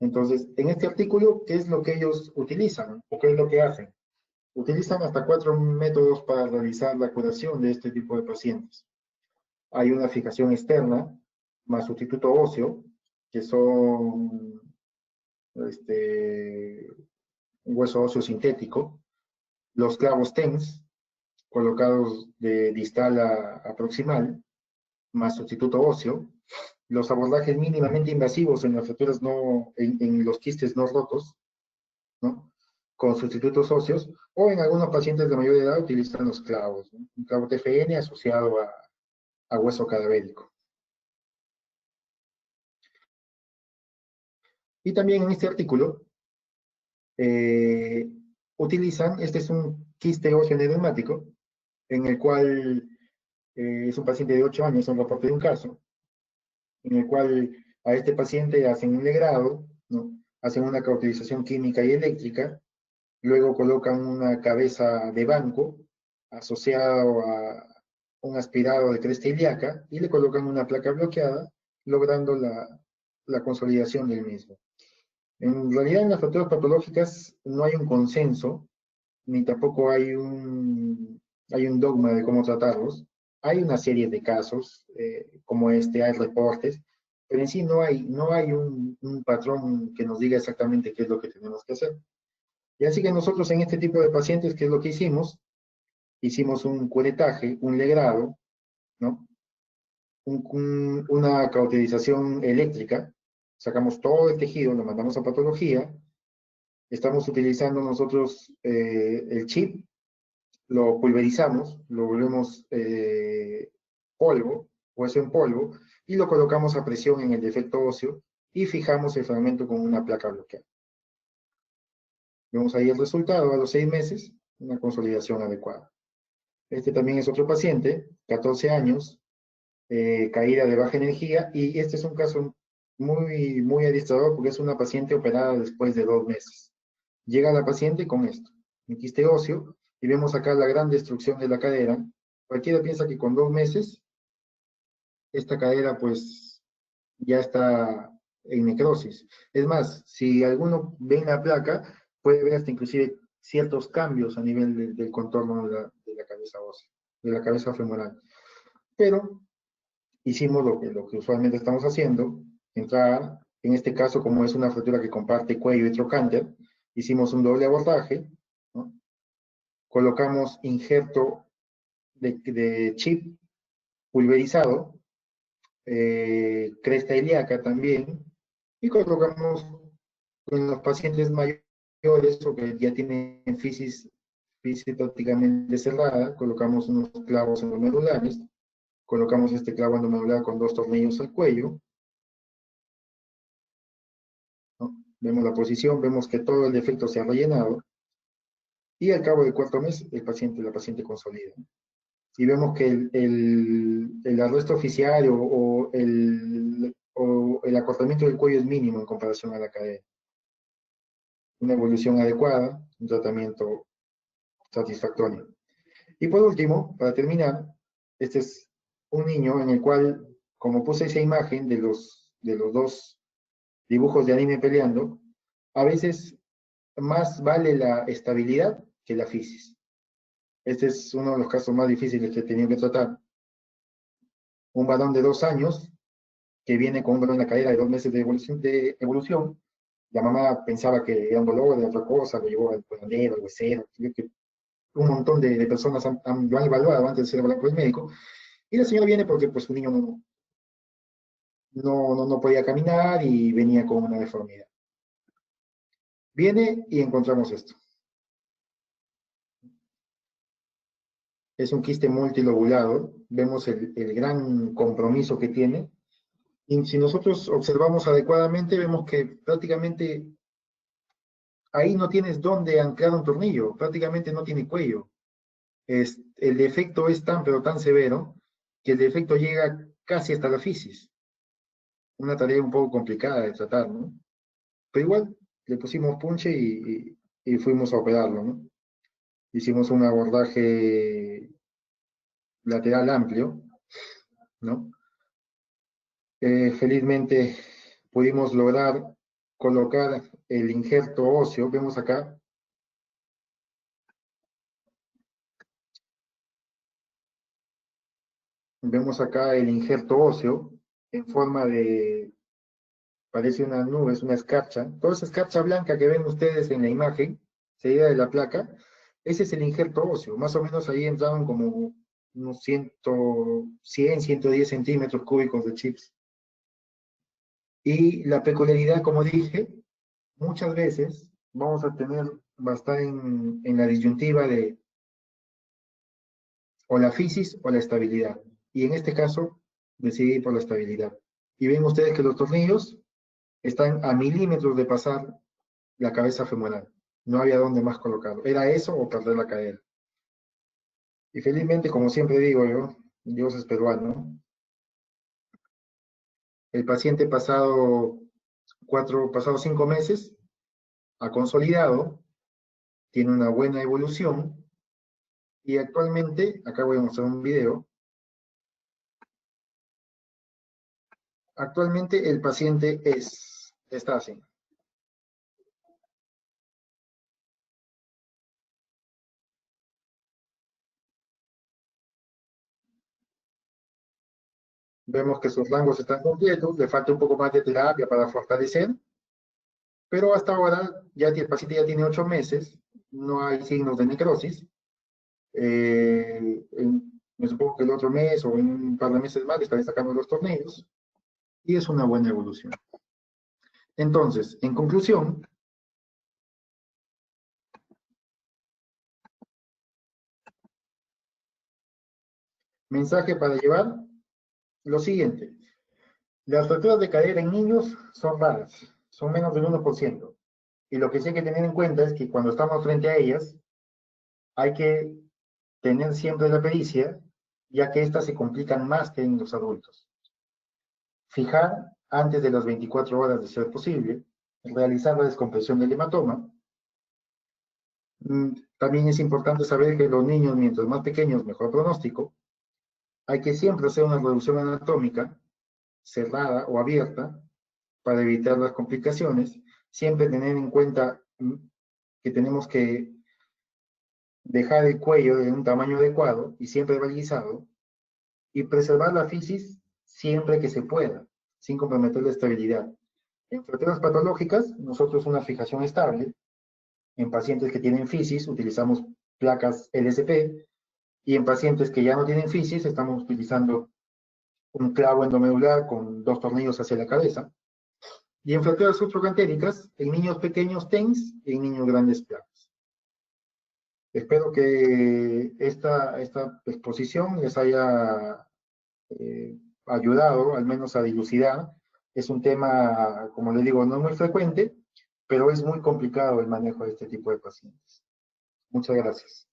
A: Entonces, en este artículo, ¿qué es lo que ellos utilizan? ¿O qué es lo que hacen? Utilizan hasta 4 métodos para realizar la curación de este tipo de pacientes. Hay una fijación externa, más sustituto óseo, que son un hueso óseo sintético, los clavos TENS, colocados de distal a proximal, más sustituto óseo, los abordajes mínimamente invasivos en las fracturas en los quistes no rotos, ¿no? Con sustitutos óseos, o en algunos pacientes de mayor edad utilizan los clavos, ¿no? Un clavo TFN asociado a hueso cadavérico. Y también en este artículo utilizan, este es un quiste óseo neumático, en el cual es un paciente de 8 años, un reporte de un caso, en el cual a este paciente hacen un legrado, ¿no? Hacen una cauterización química y eléctrica, luego colocan una cabeza de banco asociado a un aspirado de cresta ilíaca y le colocan una placa bloqueada, logrando la consolidación del mismo. En realidad, en las fracturas patológicas no hay un consenso, ni tampoco hay un dogma de cómo tratarlos. Hay una serie de casos, como hay reportes, pero en sí no hay un patrón que nos diga exactamente qué es lo que tenemos que hacer. Y así que nosotros en este tipo de pacientes, ¿qué es lo que hicimos? Hicimos un curetaje, un legrado, ¿no? Una cauterización eléctrica, sacamos todo el tejido, lo mandamos a patología, estamos utilizando nosotros el chip, lo pulverizamos, lo volvemos polvo, hueso en polvo, y lo colocamos a presión en el defecto óseo y fijamos el fragmento con una placa bloqueada. Vemos ahí el resultado a los 6 meses, una consolidación adecuada. Este también es otro paciente, 14 años, caída de baja energía, y este es un caso muy adiestrador porque es una paciente operada después de 2 meses. Llega la paciente con esto, un quiste óseo, y vemos acá la gran destrucción de la cadera. Cualquiera piensa que con 2 meses, esta cadera pues ya está en necrosis. Es más, si alguno ve en la placa, puede ver hasta inclusive ciertos cambios a nivel del contorno de la cabeza ósea, de la cabeza femoral. Pero hicimos lo que usualmente estamos haciendo, entrar, en este caso, como es una fractura que comparte cuello y trocánter, hicimos un doble abordaje, ¿no? Colocamos injerto de chip pulverizado, cresta ilíaca también, y colocamos en los pacientes mayores o que ya tienen fisis prácticamente cerrada, colocamos unos clavos en los medulares, colocamos este clavo en la medular con 2 tornillos al cuello, ¿no? Vemos la posición, vemos que todo el defecto se ha rellenado, y al cabo de 4 meses la paciente consolida. Y vemos que el arresto oficial o el acortamiento del cuello es mínimo en comparación a la cadera. Una evolución adecuada, un tratamiento satisfactorio. Y por último, para terminar, este es un niño en el cual, como puse esa imagen de los 2 dibujos de anime peleando, a veces más vale la estabilidad que la fisis. Este es uno de los casos más difíciles que he tenido que tratar. Un varón de 2 años que viene con un dolor en la cadera de 2 meses de evolución. La mamá pensaba que era un dolor de otra cosa, lo llevó al curandero, al huesero, un montón de personas lo han evaluado antes de ser evaluado por el médico, y la señora viene porque pues su niño no podía caminar y venía con una deformidad. Viene y encontramos esto. Es un quiste multilobulado, vemos el gran compromiso que tiene, y si nosotros observamos adecuadamente, vemos que prácticamente ahí no tienes dónde anclar un tornillo, prácticamente no tiene cuello. El defecto es tan, pero tan severo, que el defecto llega casi hasta la fisis. Una tarea un poco complicada de tratar, ¿no? Pero igual, le pusimos punche y fuimos a operarlo, ¿no? Hicimos un abordaje lateral amplio, ¿no? Felizmente pudimos lograr colocar el injerto óseo, vemos acá, el injerto óseo en forma de, parece una nube, es una escarcha. Toda esa escarcha blanca que ven ustedes en la imagen, seguida de la placa, ese es el injerto óseo. Más o menos ahí entraron como unos 100, 110 centímetros cúbicos de chips. Y la peculiaridad, como dije, muchas veces vamos a va a estar en la disyuntiva de o la fisis o la estabilidad. Y en este caso, decidí por la estabilidad. Y ven ustedes que los tornillos están a milímetros de pasar la cabeza femoral. No había dónde más colocarlo. Era eso o perder la cadera. Y felizmente, como siempre digo yo, Dios es peruano. El paciente pasados 5 meses, ha consolidado, tiene una buena evolución, y actualmente, acá voy a mostrar un video, actualmente el paciente está así. Vemos que sus rangos están completos, le falta un poco más de terapia para fortalecer, pero hasta ahora el paciente ya tiene 8 meses, no hay signos de necrosis. Me supongo que el otro mes o en un par de meses más estaré sacando los tornillos, y es una buena evolución. Entonces, en conclusión, mensaje para llevar, lo siguiente: las fracturas de cadera en niños son raras, son menos del 1%. Y lo que sí hay que tener en cuenta es que cuando estamos frente a ellas, hay que tener siempre la pericia, ya que estas se complican más que en los adultos. Fijar antes de las 24 horas de ser posible, realizar la descompresión del hematoma. También es importante saber que los niños, mientras más pequeños, mejor pronóstico. Hay que siempre hacer una reducción anatómica, cerrada o abierta, para evitar las complicaciones, siempre tener en cuenta que tenemos que dejar el cuello de un tamaño adecuado y siempre balizado, y preservar la fisis siempre que se pueda, sin comprometer la estabilidad. En fracturas patológicas, nosotros una fijación estable. En pacientes que tienen fisis, utilizamos placas LSP, y en pacientes que ya no tienen fisis, estamos utilizando un clavo endomedular con 2 tornillos hacia la cabeza. Y en fracturas subtrocantéricas, en niños pequeños TENS y en niños grandes placas. Espero que esta exposición les haya ayudado, al menos a dilucidar. Es un tema, como les digo, no muy frecuente, pero es muy complicado el manejo de este tipo de pacientes. Muchas gracias.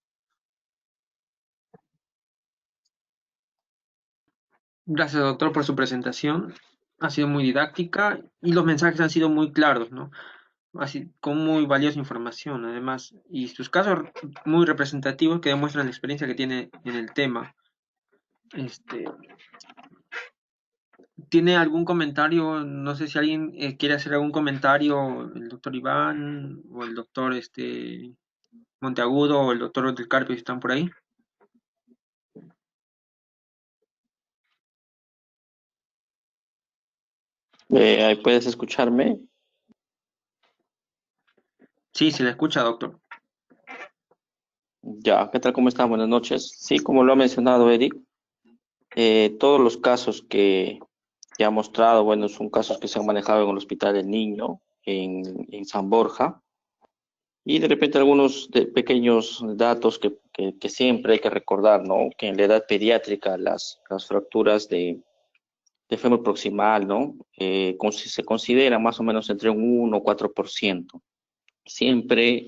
B: Gracias, doctor, por su presentación. Ha sido muy didáctica y los mensajes han sido muy claros, ¿no? Así con muy valiosa información, además, y sus casos muy representativos que demuestran la experiencia que tiene en el tema. Este, ¿Tiene algún comentario? No sé si alguien quiere hacer algún comentario, el doctor Iván o el doctor Monteagudo o el doctor del Carpio, si están por ahí.
C: Ahí puedes escucharme.
B: Sí, se le escucha, doctor.
C: Ya, ¿qué tal? ¿Cómo están? Buenas noches. Sí, como lo ha mencionado Eric, todos los casos que ha mostrado, bueno, son casos que se han manejado en el Hospital del Niño, en San Borja, y de repente algunos pequeños datos que siempre hay que recordar, ¿no? Que en la edad pediátrica las fracturas de fémur proximal, ¿no? Se considera más o menos entre un 1 o 4%. Siempre,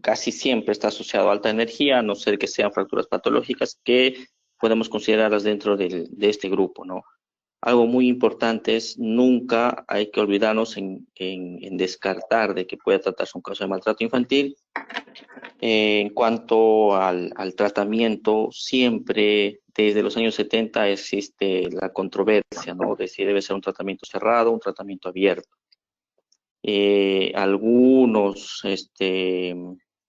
C: casi siempre está asociado a alta energía, a no ser que sean fracturas patológicas que podemos considerarlas dentro de este grupo, ¿no? Algo muy importante es nunca hay que olvidarnos en descartar de que pueda tratarse un caso de maltrato infantil. En cuanto al tratamiento, siempre desde los años 70 existe la controversia, ¿no? De si debe ser un tratamiento cerrado o un tratamiento abierto. Algunos,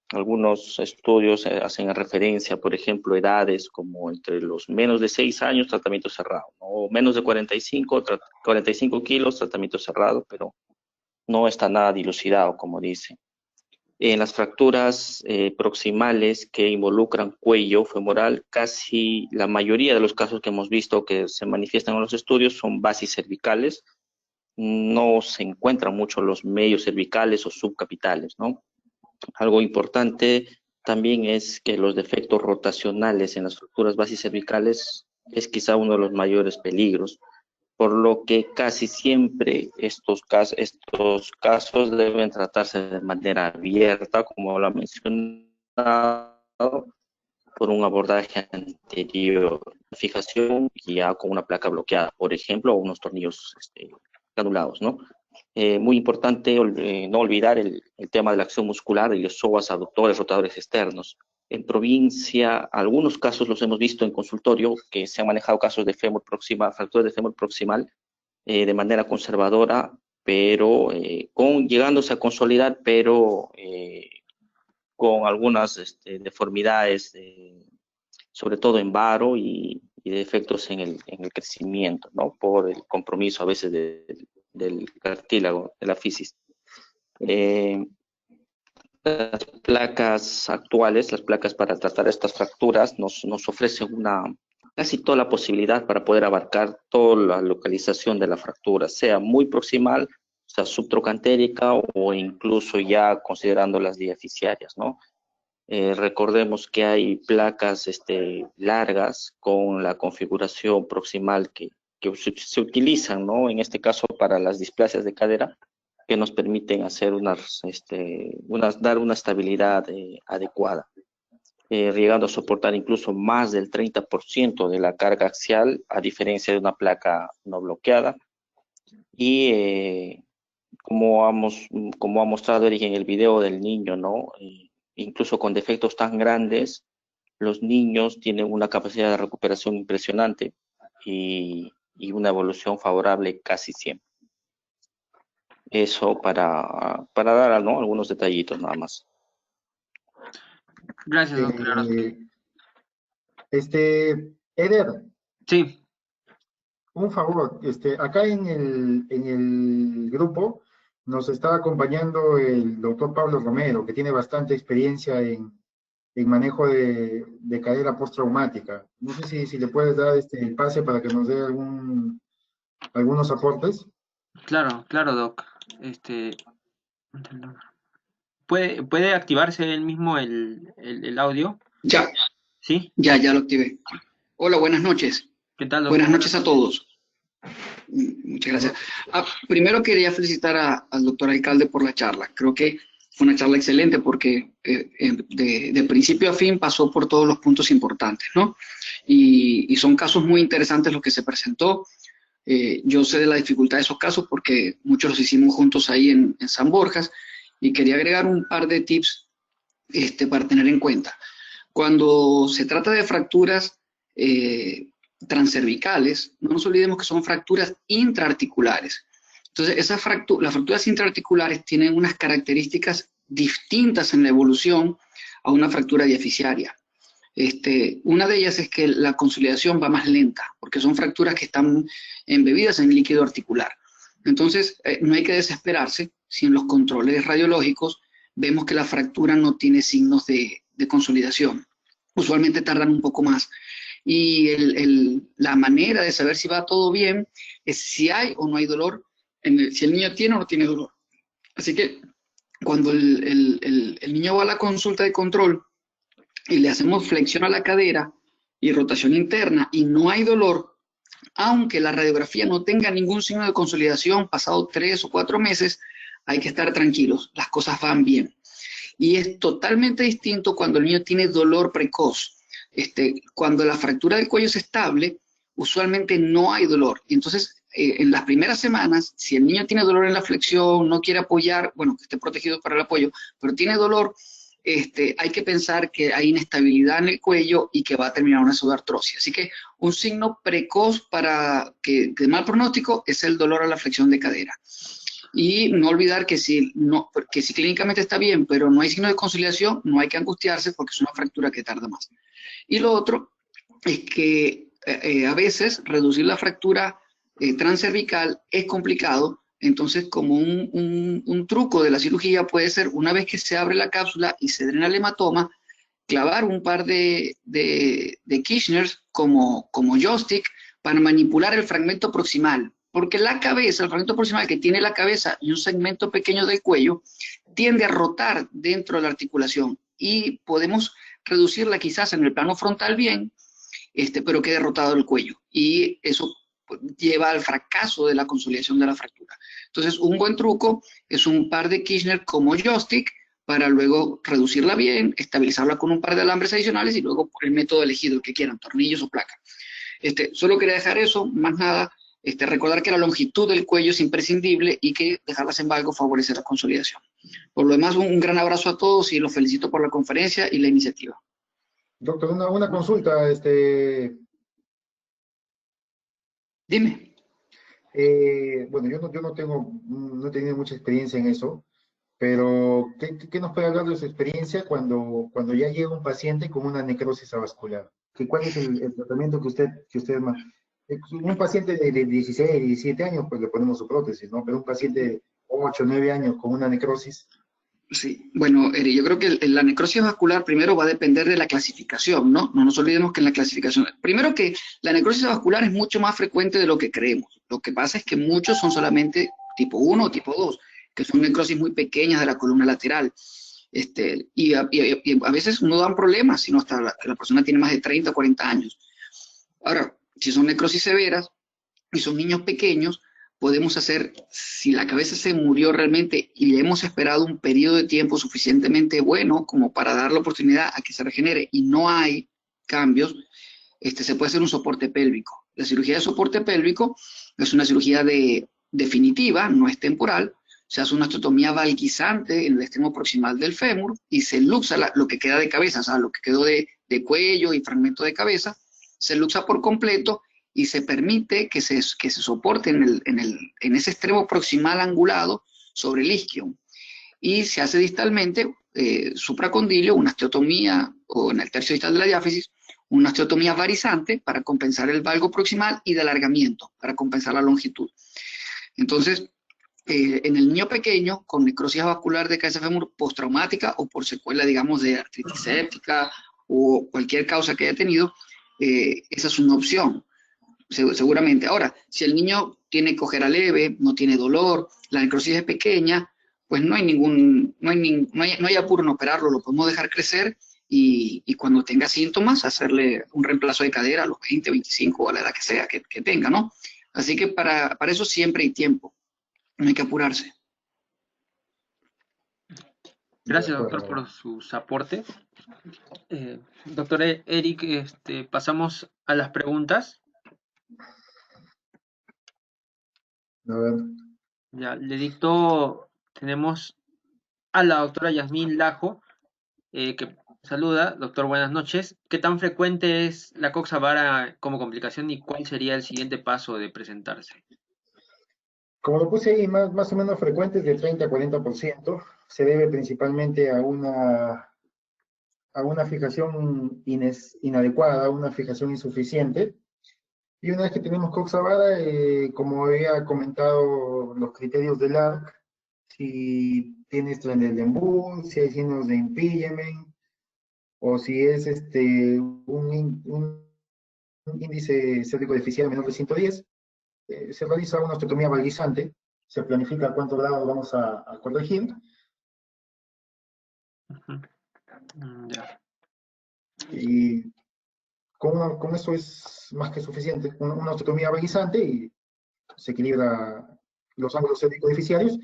C: algunos estudios hacen referencia, por ejemplo, edades como entre los menos de 6 años, tratamiento cerrado, ¿no? O menos de 45 kilos, tratamiento cerrado, pero no está nada dilucidado, como dice. En las fracturas proximales que involucran cuello femoral, casi la mayoría de los casos que hemos visto que se manifiestan en los estudios son basis cervicales. No se encuentran mucho los medios cervicales o subcapitales, ¿no? Algo importante también es que los defectos rotacionales en las fracturas basicervicales es quizá uno de los mayores peligros, por lo que casi siempre estos casos deben tratarse de manera abierta, como lo ha mencionado, por un abordaje anterior, fijación ya con una placa bloqueada, por ejemplo, o unos tornillos granulados, ¿no? Muy importante no olvidar el tema de la acción muscular y los psoas aductores rotadores externos. En provincia, algunos casos los hemos visto en consultorio, que se han manejado casos de fémur proximal, fracturas de fémur proximal de manera conservadora, pero llegándose a consolidar, pero con algunas deformidades, sobre todo en varo y defectos en el crecimiento, ¿no? Por el compromiso a veces del cartílago, de la fisis. Las placas actuales, las placas para tratar estas fracturas, nos ofrecen casi toda la posibilidad para poder abarcar toda la localización de la fractura, sea muy proximal, o sea, subtrocantérica o incluso ya considerando las diaficiarias, ¿no? Recordemos que hay placas largas con la configuración proximal que se utilizan, ¿no? En este caso para las displasias de cadera, que nos permiten hacer dar una estabilidad adecuada, llegando a soportar incluso más del 30% de la carga axial, a diferencia de una placa no bloqueada. Y como ha mostrado Eric en el video del niño, ¿no? Incluso con defectos tan grandes, los niños tienen una capacidad de recuperación impresionante y una evolución favorable casi siempre. Eso para dar, ¿no?, algunos detallitos nada más.
B: Gracias, doctor Orozco.
A: Eh, Eder,
B: Sí,
A: un favor, acá en el grupo nos está acompañando el doctor Pablo Romero, que tiene bastante experiencia en manejo de cadera postraumática. No sé si le puedes dar el pase para que nos dé algunos aportes.
B: claro, claro, doc. Este, ¿puede activarse él mismo el audio?
D: Ya,
B: ¿Sí?
D: ya lo activé. Hola, buenas noches.
B: ¿Qué tal,
D: Buenas
B: doctor? Buenas
D: noches a
B: noches.
D: todos. Muchas gracias. Primero quería felicitar al doctor alcalde por la charla. Creo que fue una charla excelente porque de principio a fin pasó por todos los puntos importantes, ¿no? Y son casos muy interesantes los que se presentó. Yo sé de la dificultad de esos casos porque muchos los hicimos juntos ahí en San Borjas y quería agregar un par de tips para tener en cuenta. Cuando se trata de fracturas transcervicales, no nos olvidemos que son fracturas intraarticulares. Entonces, las fracturas intraarticulares tienen unas características distintas en la evolución a una fractura diaficiaria. Una de ellas es que la consolidación va más lenta, porque son fracturas que están embebidas en líquido articular. Entonces, no hay que desesperarse si en los controles radiológicos vemos que la fractura no tiene signos de consolidación. Usualmente tardan un poco más. Y la manera de saber si va todo bien es si hay o no hay dolor, si el niño tiene o no tiene dolor. Así que cuando el niño va a la consulta de control y le hacemos flexión a la cadera y rotación interna y no hay dolor, aunque la radiografía no tenga ningún signo de consolidación pasado 3 o 4 meses, hay que estar tranquilos, las cosas van bien. Y es totalmente distinto cuando el niño tiene dolor precoz. Cuando la fractura del cuello es estable, usualmente no hay dolor. Y entonces, en las primeras semanas, si el niño tiene dolor en la flexión, no quiere apoyar, bueno, que esté protegido para el apoyo, pero tiene dolor, hay que pensar que hay inestabilidad en el cuello y que va a terminar una pseudoartrosis. Así que un signo precoz de mal pronóstico es el dolor a la flexión de cadera. Y no olvidar que si clínicamente está bien, pero no hay signo de consolidación, no hay que angustiarse porque es una fractura que tarda más. Y lo otro es que a veces reducir la fractura transcervical es complicado. Entonces, como un truco de la cirugía puede ser, una vez que se abre la cápsula y se drena el hematoma, clavar un par de Kirchners como joystick para manipular el fragmento proximal. Porque la cabeza, el fragmento proximal que tiene la cabeza y un segmento pequeño del cuello, tiende a rotar dentro de la articulación y podemos reducirla quizás en el plano frontal bien, pero quede rotado el cuello. Y eso lleva al fracaso de la consolidación de la fractura. Entonces, un buen truco es un par de Kirchner como joystick para luego reducirla bien, estabilizarla con un par de alambres adicionales y luego por el método elegido, el que quieran, tornillos o placa. Solo quería dejar eso, más nada. Recordar que la longitud del cuello es imprescindible y que dejarlas en valgo favorece la consolidación. Por lo demás, un gran abrazo a todos y los felicito por la conferencia y la iniciativa.
A: Doctor, una consulta,
D: Dime.
A: bueno, yo no he tenido mucha experiencia en eso, pero ¿qué nos puede hablar de su experiencia cuando ya llega un paciente con una necrosis avascular? ¿Cuál es el tratamiento que usted un paciente de 16, 17 años, pues le ponemos su prótesis, ¿no? Pero un paciente de 8, 9 años con una necrosis.
D: Sí, bueno, Eri, yo creo que la necrosis vascular primero va a depender de la clasificación, ¿no? No nos olvidemos que en la clasificación, primero que la necrosis vascular es mucho más frecuente de lo que creemos. Lo que pasa es que muchos son solamente tipo 1 o tipo 2, que son necrosis muy pequeñas de la columna lateral. Y a veces no dan problemas, sino hasta la persona tiene más de 30 o 40 años. Ahora, si son necrosis severas y son niños pequeños, podemos hacer, si la cabeza se murió realmente y le hemos esperado un periodo de tiempo suficientemente bueno como para dar la oportunidad a que se regenere y no hay cambios, se puede hacer un soporte pélvico. La cirugía de soporte pélvico es una cirugía definitiva, no es temporal. Se hace una osteotomía valguizante en el extremo proximal del fémur y se luxa lo que queda de cabeza, o sea, lo que quedó de cuello y fragmento de cabeza, se luxa por completo y se permite que se soporte en ese extremo proximal angulado sobre el isquion. Y se hace distalmente, supracondilio, una osteotomía, o en el tercio distal de la diáfisis, una osteotomía varizante para compensar el valgo proximal y de alargamiento, para compensar la longitud. Entonces, en el niño pequeño con necrosis vascular de cabeza fémur postraumática o por secuela, digamos, de artritis séptica o cualquier causa que haya tenido, esa es una opción, seguramente. Ahora, si el niño tiene cojera leve, no tiene dolor, la necrosis es pequeña, pues no hay apuro en operarlo, lo podemos dejar crecer y cuando tenga síntomas hacerle un reemplazo de cadera a los 20, 25 o a la edad que sea que tenga, ¿no? Así que para eso siempre hay tiempo, no hay que apurarse.
A: De
B: Gracias, doctor,
A: acuerdo.
B: por sus aportes. Doctor Eric, pasamos a las preguntas.
A: A ver,
B: Ya, le dicto, tenemos a la doctora Yasmín Lajo, que saluda. Doctor, buenas noches. ¿Qué tan frecuente es la coxa vara como complicación y cuál sería el siguiente paso de presentarse?
A: como lo puse ahí, más o menos frecuentes de 30 a 40%, se debe principalmente a una fijación inadecuada, a una fijación insuficiente. Y una vez que tenemos coxa vara, como había comentado los criterios del ARC, si tienes Trendelenburg, si hay signos de impingement, o si es un índice cétrico deficiente menor de 110, se realiza una osteotomía valguizante, se planifica cuánto grado vamos a corregir,
B: Ujú. Ya.
A: y con eso es más que suficiente. Una osteotomía valguizante y se equilibra los ángulos cétricos deficiarios,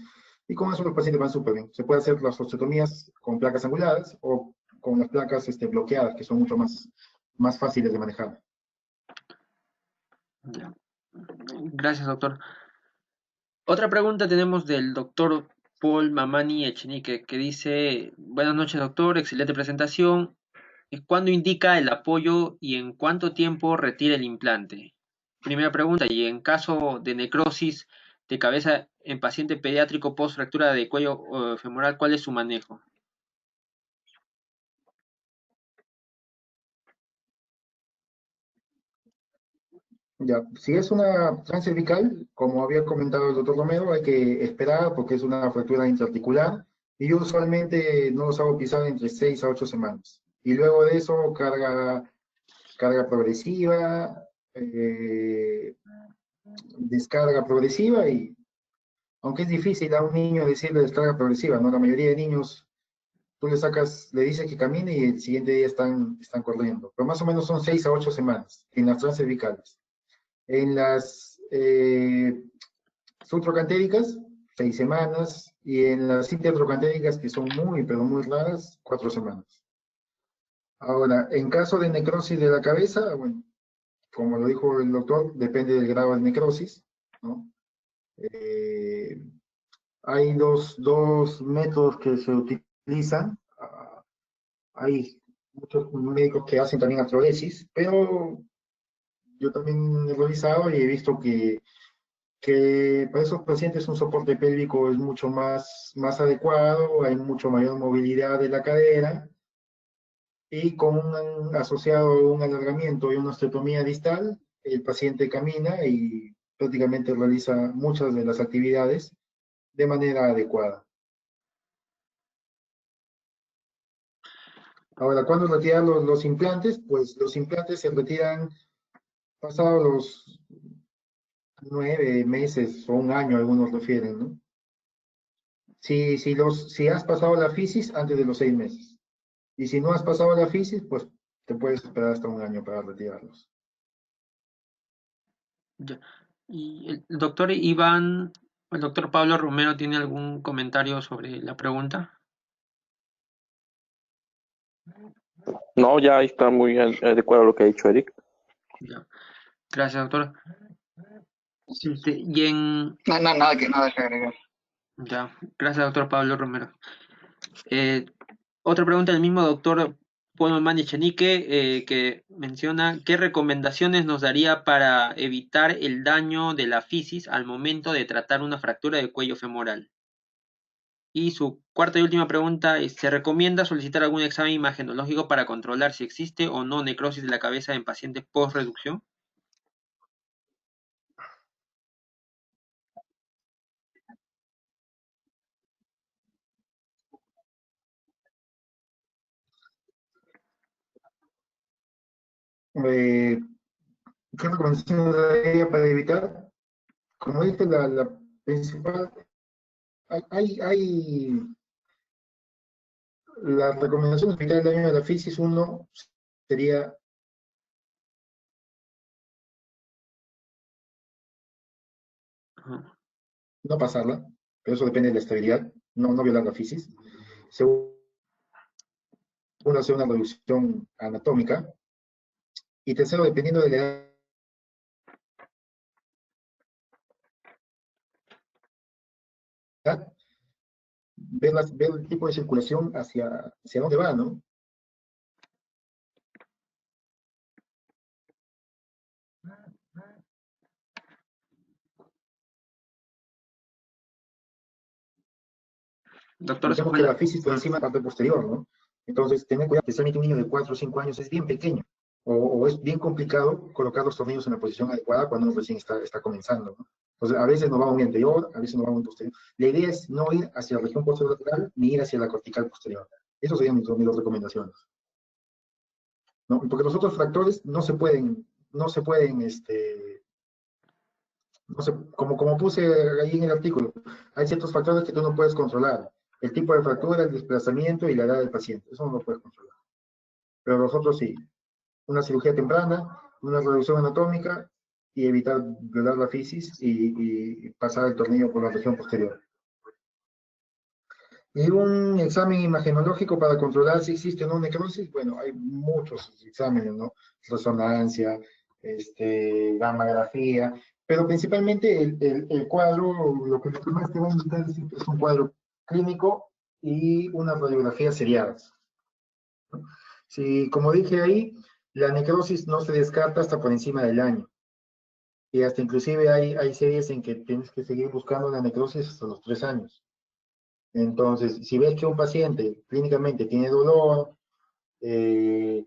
A: y con eso los pacientes van súper bien. Se puede hacer las osteotomías con placas anguladas o con las placas bloqueadas, que son mucho más fáciles de manejar.
B: Ya. Gracias, doctor. Otra pregunta tenemos del doctor Paul Mamani Echenique, que dice, buenas noches, doctor, excelente presentación. ¿Cuándo indica el apoyo y en cuánto tiempo retira el implante? Primera pregunta, y en caso de necrosis de cabeza en paciente pediátrico post fractura de cuello femoral, ¿cuál es su manejo?
A: Ya, si es una transcervical, como había comentado el doctor Romero, hay que esperar porque es una fractura intraarticular y yo usualmente no los hago pisar entre 6 a 8 semanas. Y luego de eso, carga progresiva, descarga progresiva y, aunque es difícil a un niño decirle descarga progresiva, ¿no? La mayoría de niños, tú le dices que camine y el siguiente día están corriendo. Pero más o menos son 6 a 8 semanas en las transcervicales. En las subtrocantéricas, 6 semanas, y en las intertrocantéricas, que son muy, pero muy raras, 4 semanas. Ahora, en caso de necrosis de la cabeza, bueno, como lo dijo el doctor, depende del grado de necrosis, ¿no? Hay dos métodos que se utilizan. Hay muchos médicos que hacen también artrodesis, pero yo también he revisado y he visto que para esos pacientes un soporte pélvico es mucho más adecuado, hay mucho mayor movilidad de la cadera, y con asociado un alargamiento y una osteotomía distal, el paciente camina y prácticamente realiza muchas de las actividades de manera adecuada. Ahora, ¿cuándo retirar los implantes? Pues los implantes se retiran pasados los 9 meses o un año, algunos refieren, ¿no? Si has pasado la fisis antes de los 6 meses. Y si no has pasado la fisis, pues te puedes esperar hasta un año para retirarlos.
B: Ya. Y el doctor Iván, el doctor Pablo Romero, ¿tiene algún comentario sobre la pregunta?
C: No, ya está muy adecuado lo que ha dicho Eric.
B: Ya. Gracias, doctor. Y en...
D: Nada que agregar.
B: Ya, gracias, doctor Pablo Romero. Eh, Otra pregunta del mismo doctor Paul Mamani Echenique, que menciona qué recomendaciones nos daría para evitar el daño de la fisis al momento de tratar una fractura de cuello femoral. Y su cuarta y última pregunta es, ¿se recomienda solicitar algún examen imagenológico para controlar si existe o no necrosis de la cabeza en pacientes post-reducción?
A: Eh, ¿Qué recomendaciones daría para evitar? Como dije, la principal, hay la recomendación de evitar el daño de la fisis, uno sería
B: Ajá.
A: no pasarla, pero eso depende de la estabilidad, no violar la fisis. Segundo, hacer una reducción anatómica. Y tercero, dependiendo de la edad, ver el tipo de circulación hacia dónde va, ¿no?
B: Doctor, se
A: Notemos
B: fue
A: que
B: la...
A: la fisis por encima de la parte posterior, ¿no? Entonces, tener cuidado, especialmente un niño de 4 o 5 años es bien pequeño, o es bien complicado colocar los tornillos en la posición adecuada cuando uno recién está comenzando, ¿no? Entonces, a veces nos va muy anterior, a veces nos va muy posterior. La idea es no ir hacia la región posterior lateral, ni ir hacia la cortical posterior. Esas serían mis dos recomendaciones, ¿no? Porque los otros fractores no se pueden, no sé, como puse ahí en el artículo, hay ciertos factores que tú no puedes controlar. El tipo de fractura, el desplazamiento y la edad del paciente. Eso no lo puedes controlar. Pero los otros sí. Una cirugía temprana, una reducción anatómica y evitar violar la fisis y pasar el tornillo por la región posterior. Y un examen imagenológico para controlar si existe o no necrosis, bueno, hay muchos exámenes, ¿no? Resonancia, gammagrafía, pero principalmente el cuadro, lo que más te va a indicar es un cuadro clínico y unas radiografías seriadas. Si, como dije ahí, la necrosis no se descarta hasta por encima del año. Y hasta inclusive hay series en que tienes que seguir buscando la necrosis hasta los 3 años. Entonces, si ves que un paciente clínicamente tiene dolor y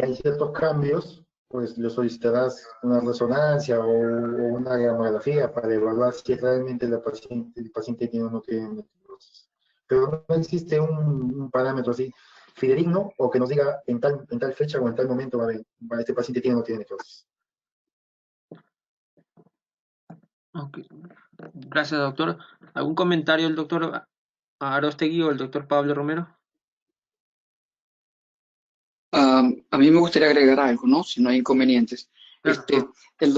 A: hay ciertos cambios, pues le solicitarás una resonancia o una gamografía para evaluar si realmente el paciente tiene o no tiene necrosis. Pero no existe un parámetro así fidedigno o que nos diga en tal fecha o en tal momento este paciente tiene o no tiene necrosis.
B: Ok. Gracias, doctor. ¿Algún comentario del doctor Aróstegui o el doctor Pablo Romero?
D: A mí me gustaría agregar algo, ¿no? Si no hay inconvenientes.
B: Claro.
D: El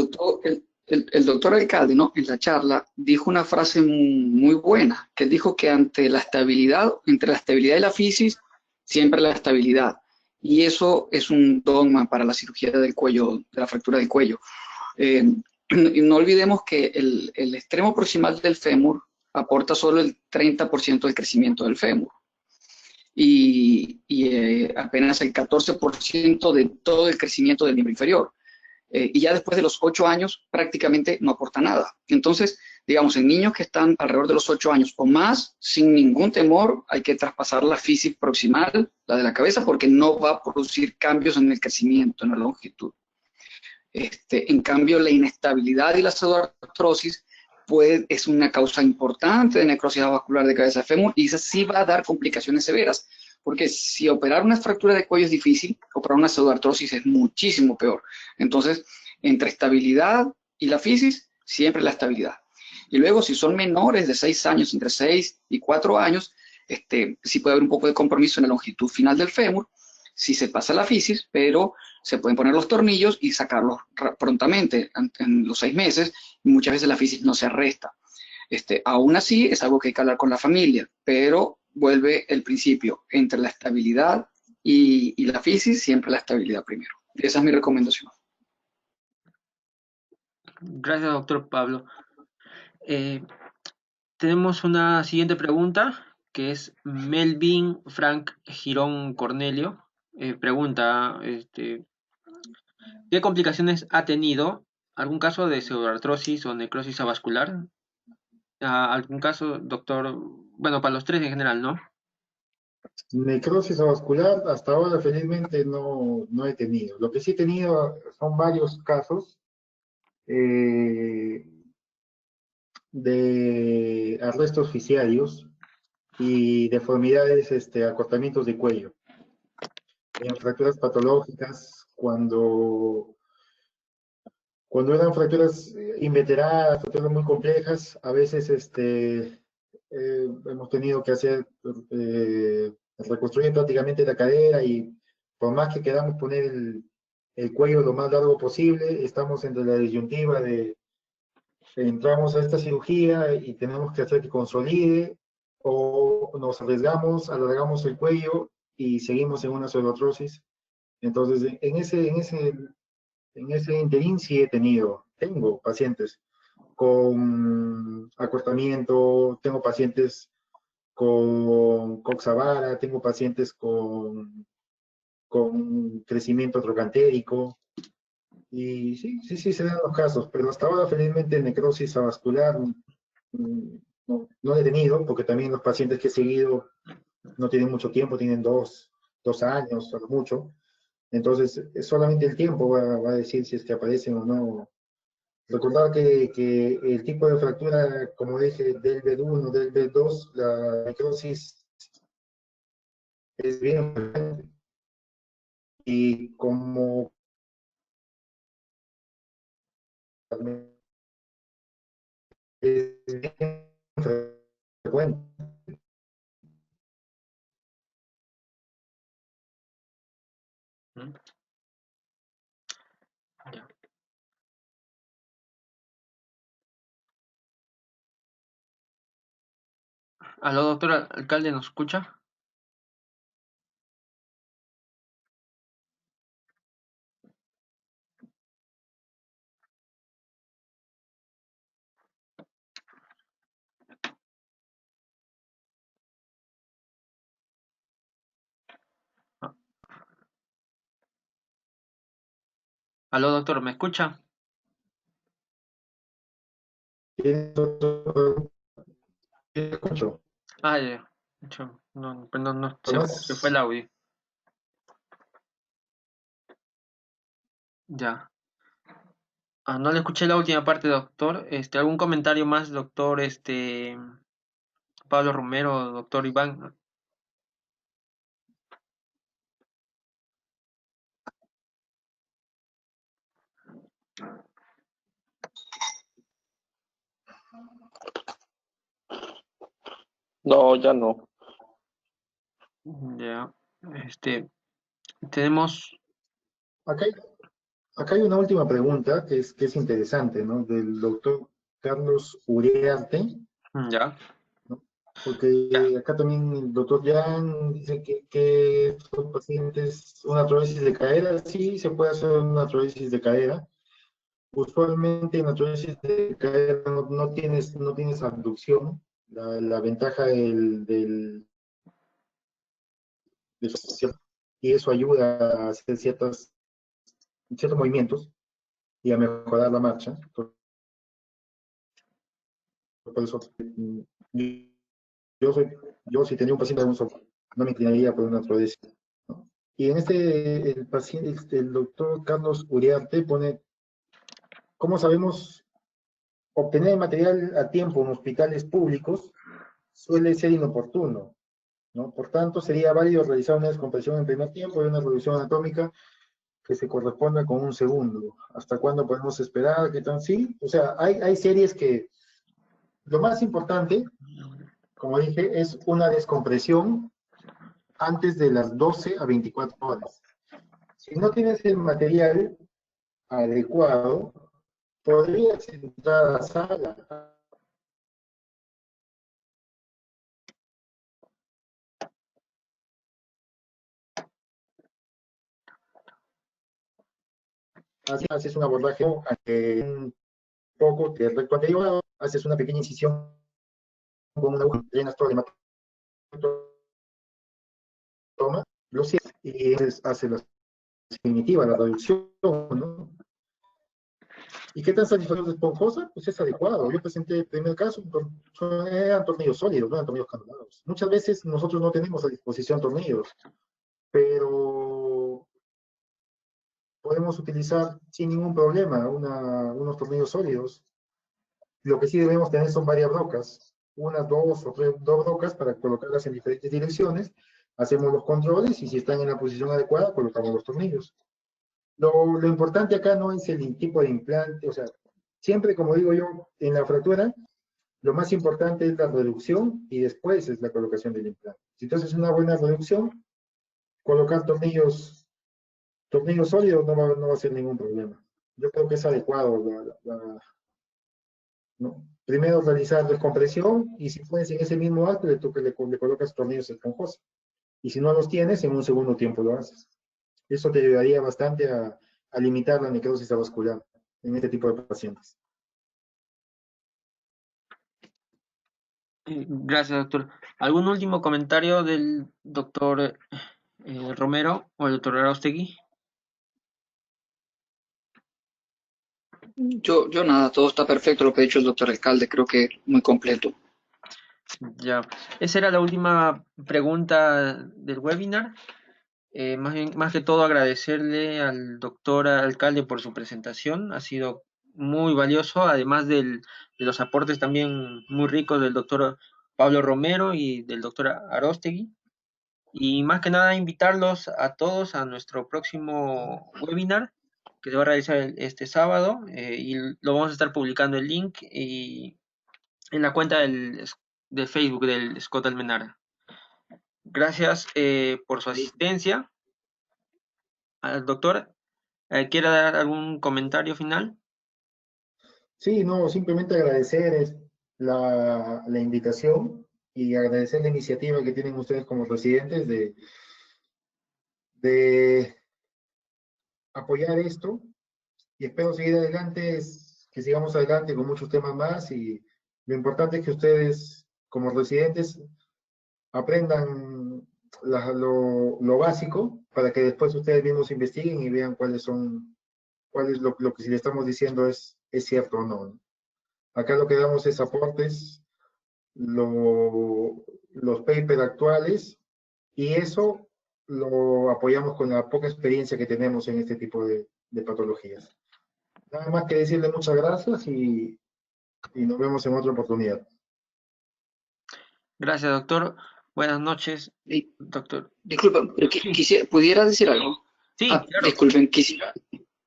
D: doctor alcalde, ¿no? En la charla dijo una frase muy buena, que dijo que ante la estabilidad, entre la estabilidad y la fisis, siempre la estabilidad. Y eso es un dogma para la cirugía del cuello, de la fractura del cuello. Eh, y no olvidemos que el extremo proximal del fémur aporta solo el 30% del crecimiento del fémur y apenas el 14% de todo el crecimiento del miembro inferior. Y ya después de los 8 años prácticamente no aporta nada. Entonces, digamos, en niños que están alrededor de los 8 años o más, sin ningún temor, hay que traspasar la fisis proximal, la de la cabeza, porque no va a producir cambios en el crecimiento, en la longitud. En cambio, la inestabilidad y la pseudoartrosis es una causa importante de necrosis vascular de cabeza de fémur y esa sí va a dar complicaciones severas, porque si operar una fractura de cuello es difícil, operar una pseudoartrosis es muchísimo peor. Entonces, entre estabilidad y la fisis, siempre la estabilidad. Y luego, si son menores de 6 años, entre 6 y 4 años, sí puede haber un poco de compromiso en la longitud final del fémur, si se pasa la fisis, pero se pueden poner los tornillos y sacarlos prontamente en los 6 meses, y muchas veces la fisis no se arresta. Aún así, es algo que hay que hablar con la familia, pero vuelve el principio, entre la estabilidad y la fisis, siempre la estabilidad primero. Esa es mi recomendación.
B: Gracias, doctor Pablo. Tenemos una siguiente pregunta, que es Melvin Frank Girón Cornelio. Pregunta, ¿qué complicaciones ha tenido? ¿Algún caso de pseudoartrosis o necrosis avascular? ¿Algún caso, doctor bueno, para los tres en general, ¿no?
A: Necrosis vascular, hasta ahora felizmente no he tenido. Lo que sí he tenido son varios casos eh, de arrestos fisiarios y deformidades, acortamientos de cuello. En fracturas patológicas, cuando eran fracturas inveteradas, fracturas muy complejas, a veces hemos tenido que hacer, reconstruir prácticamente la cadera y por más que queramos poner el cuello lo más largo posible, estamos entre la disyuntiva de entramos a esta cirugía y tenemos que hacer que consolide o nos arriesgamos, alargamos el cuello y seguimos en una pseudoartrosis. Entonces, en ese interín sí tengo pacientes con acortamiento, tengo pacientes con coxavara, tengo pacientes con crecimiento trocantérico, y sí, se dan los casos, pero hasta ahora felizmente necrosis avascular no he tenido, porque también los pacientes que he seguido no tienen mucho tiempo, tienen 2 años a lo mucho, entonces solamente el tiempo va a decir si es que aparecen o no. Recordar que el tipo de fractura, como dije, del B1, del B2, la necrosis es bien frecuente. Y como es bien frecuente.
B: ¿Mm? Ya. ¿Aló, doctor alcalde, nos escucha? Ah, ¿aló, doctor, me escucha?
A: ¿Tienes otro? Escucho.
B: Ah, ya. No, perdón, no, se fue el
A: Tomás,
B: audio. Ya. Ah, no le escuché la última parte, doctor. ¿Algún comentario más, doctor, Pablo Romero, doctor Iván?
C: No, ya no.
B: Ya. Tenemos,
A: acá hay, acá hay una última pregunta que es interesante, ¿no? Del doctor Carlos Uriarte,
B: ya,
A: ¿no?
B: ya.
A: Porque acá también el doctor Jan dice que estos pacientes, una artrosis de cadera, sí se puede hacer una artrosis de cadera. Usualmente en artrosis de cadera no tienes abducción. La ventaja y eso ayuda a hacer ciertos movimientos y a mejorar la marcha. Por eso, yo, soy, yo si tenía un paciente de un software, no me inclinaría por una artrosis, ¿no? Y en el paciente, el doctor Carlos Uriarte pone, ¿cómo sabemos obtener material a tiempo en hospitales públicos? Suele ser inoportuno, ¿no? Por tanto, sería válido realizar una descompresión en primer tiempo y una reducción anatómica que se corresponda con un segundo. ¿Hasta cuándo podemos esperar? ¿Qué tan sí? O sea, hay series que lo más importante, como dije, es una descompresión antes de las 12 a 24 horas. Si no tienes el material adecuado, podrías entrar a la sala. Haces un abordaje un poco de recto anterior, haces una pequeña incisión con una aguja, llenas todo de material, toma, lo cierras y haces la definitiva, la reducción, ¿no? ¿Y qué tan satisfactorio de esponjosa? Pues es adecuado. Yo presenté el primer caso, eran tornillos sólidos, no eran tornillos canulados. Muchas veces nosotros no tenemos a disposición tornillos, pero podemos utilizar sin ningún problema unos tornillos sólidos. Lo que sí debemos tener son varias brocas, unas dos o tres, dos brocas para colocarlas en diferentes direcciones. Hacemos los controles y si están en la posición adecuada, colocamos los tornillos. Lo importante acá no es el tipo de implante, o sea, siempre, como digo yo, en la fractura, lo más importante es la reducción y después es la colocación del implante. Si entonces una buena reducción, colocar tornillos sólidos no va a ser ningún problema. Yo creo que es adecuado ¿no? Primero realizar descompresión y si puedes en ese mismo acto le colocas tornillos esponjosos. Y si no los tienes, en un segundo tiempo lo haces. Eso te ayudaría bastante a limitar la necrosis avascular en este tipo de pacientes.
B: Gracias, doctor. ¿Algún último comentario del doctor Romero o el doctor Araustegui?
D: Yo nada, todo está perfecto lo que ha dicho el doctor alcalde, creo que muy completo.
B: Ya, esa era la última pregunta del webinar. Más que todo agradecerle al doctor alcalde por su presentación, ha sido muy valioso, además de los aportes también muy ricos del doctor Pablo Romero y del doctor Aróstegui. Y más que nada invitarlos a todos a nuestro próximo webinar que se va a realizar este sábado y lo vamos a estar publicando el link y en la cuenta de Facebook del Scott Almenara. Gracias por su asistencia. Al doctor, ¿quiere dar algún comentario final?
A: Sí, no, simplemente agradecer la invitación y agradecer la iniciativa que tienen ustedes como residentes de apoyar esto y espero seguir adelante, que sigamos adelante con muchos temas más y lo importante es que ustedes como residentes aprendan lo básico para que después ustedes mismos investiguen y vean cuál es lo que si le estamos diciendo es cierto o no. Acá lo que damos es aportes, los papers actuales y eso lo apoyamos con la poca experiencia que tenemos en este tipo de patologías. Nada más que decirle muchas gracias y nos vemos en otra oportunidad.
B: Gracias, doctor. Buenas noches,
D: Y,
B: doctor.
D: disculpen, pero
B: Sí,
D: ¿pudiera decir algo?
B: sí, claro.
D: Disculpen, quisiera,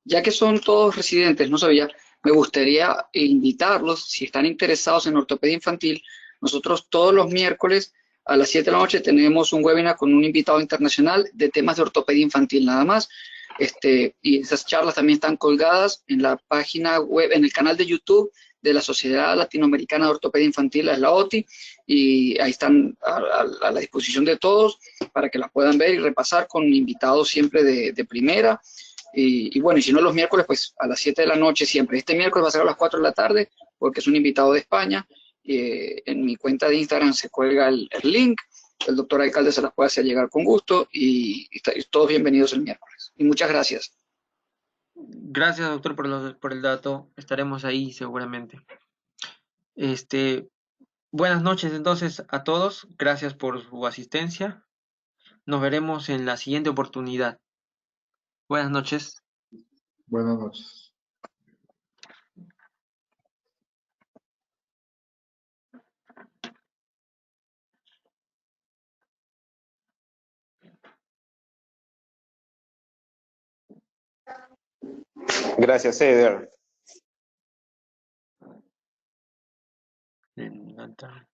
D: ya que son todos residentes, no sabía, me gustaría invitarlos, si están interesados en ortopedia infantil, nosotros todos los miércoles a las 7 de la noche tenemos un webinar con un invitado internacional de temas de ortopedia infantil nada más. Y esas charlas también están colgadas en la página web, en el canal de YouTube de la Sociedad Latinoamericana de Ortopedia Infantil, es la OTI, y ahí están a la disposición de todos para que las puedan ver y repasar con invitados siempre de primera. Y bueno, y si no los miércoles, pues a las 7 de la noche siempre. Este miércoles va a ser a las 4 de la tarde porque es un invitado de España. En mi cuenta de Instagram se cuelga el link. El doctor alcalde se las puede hacer llegar con gusto y todos bienvenidos el miércoles. Y muchas gracias.
B: Gracias, doctor, por el dato. Estaremos ahí seguramente. Buenas noches entonces a todos. Gracias por su asistencia. Nos veremos en la siguiente oportunidad. Buenas noches.
A: Buenas noches.
E: Gracias, Eder.
B: Me encanta.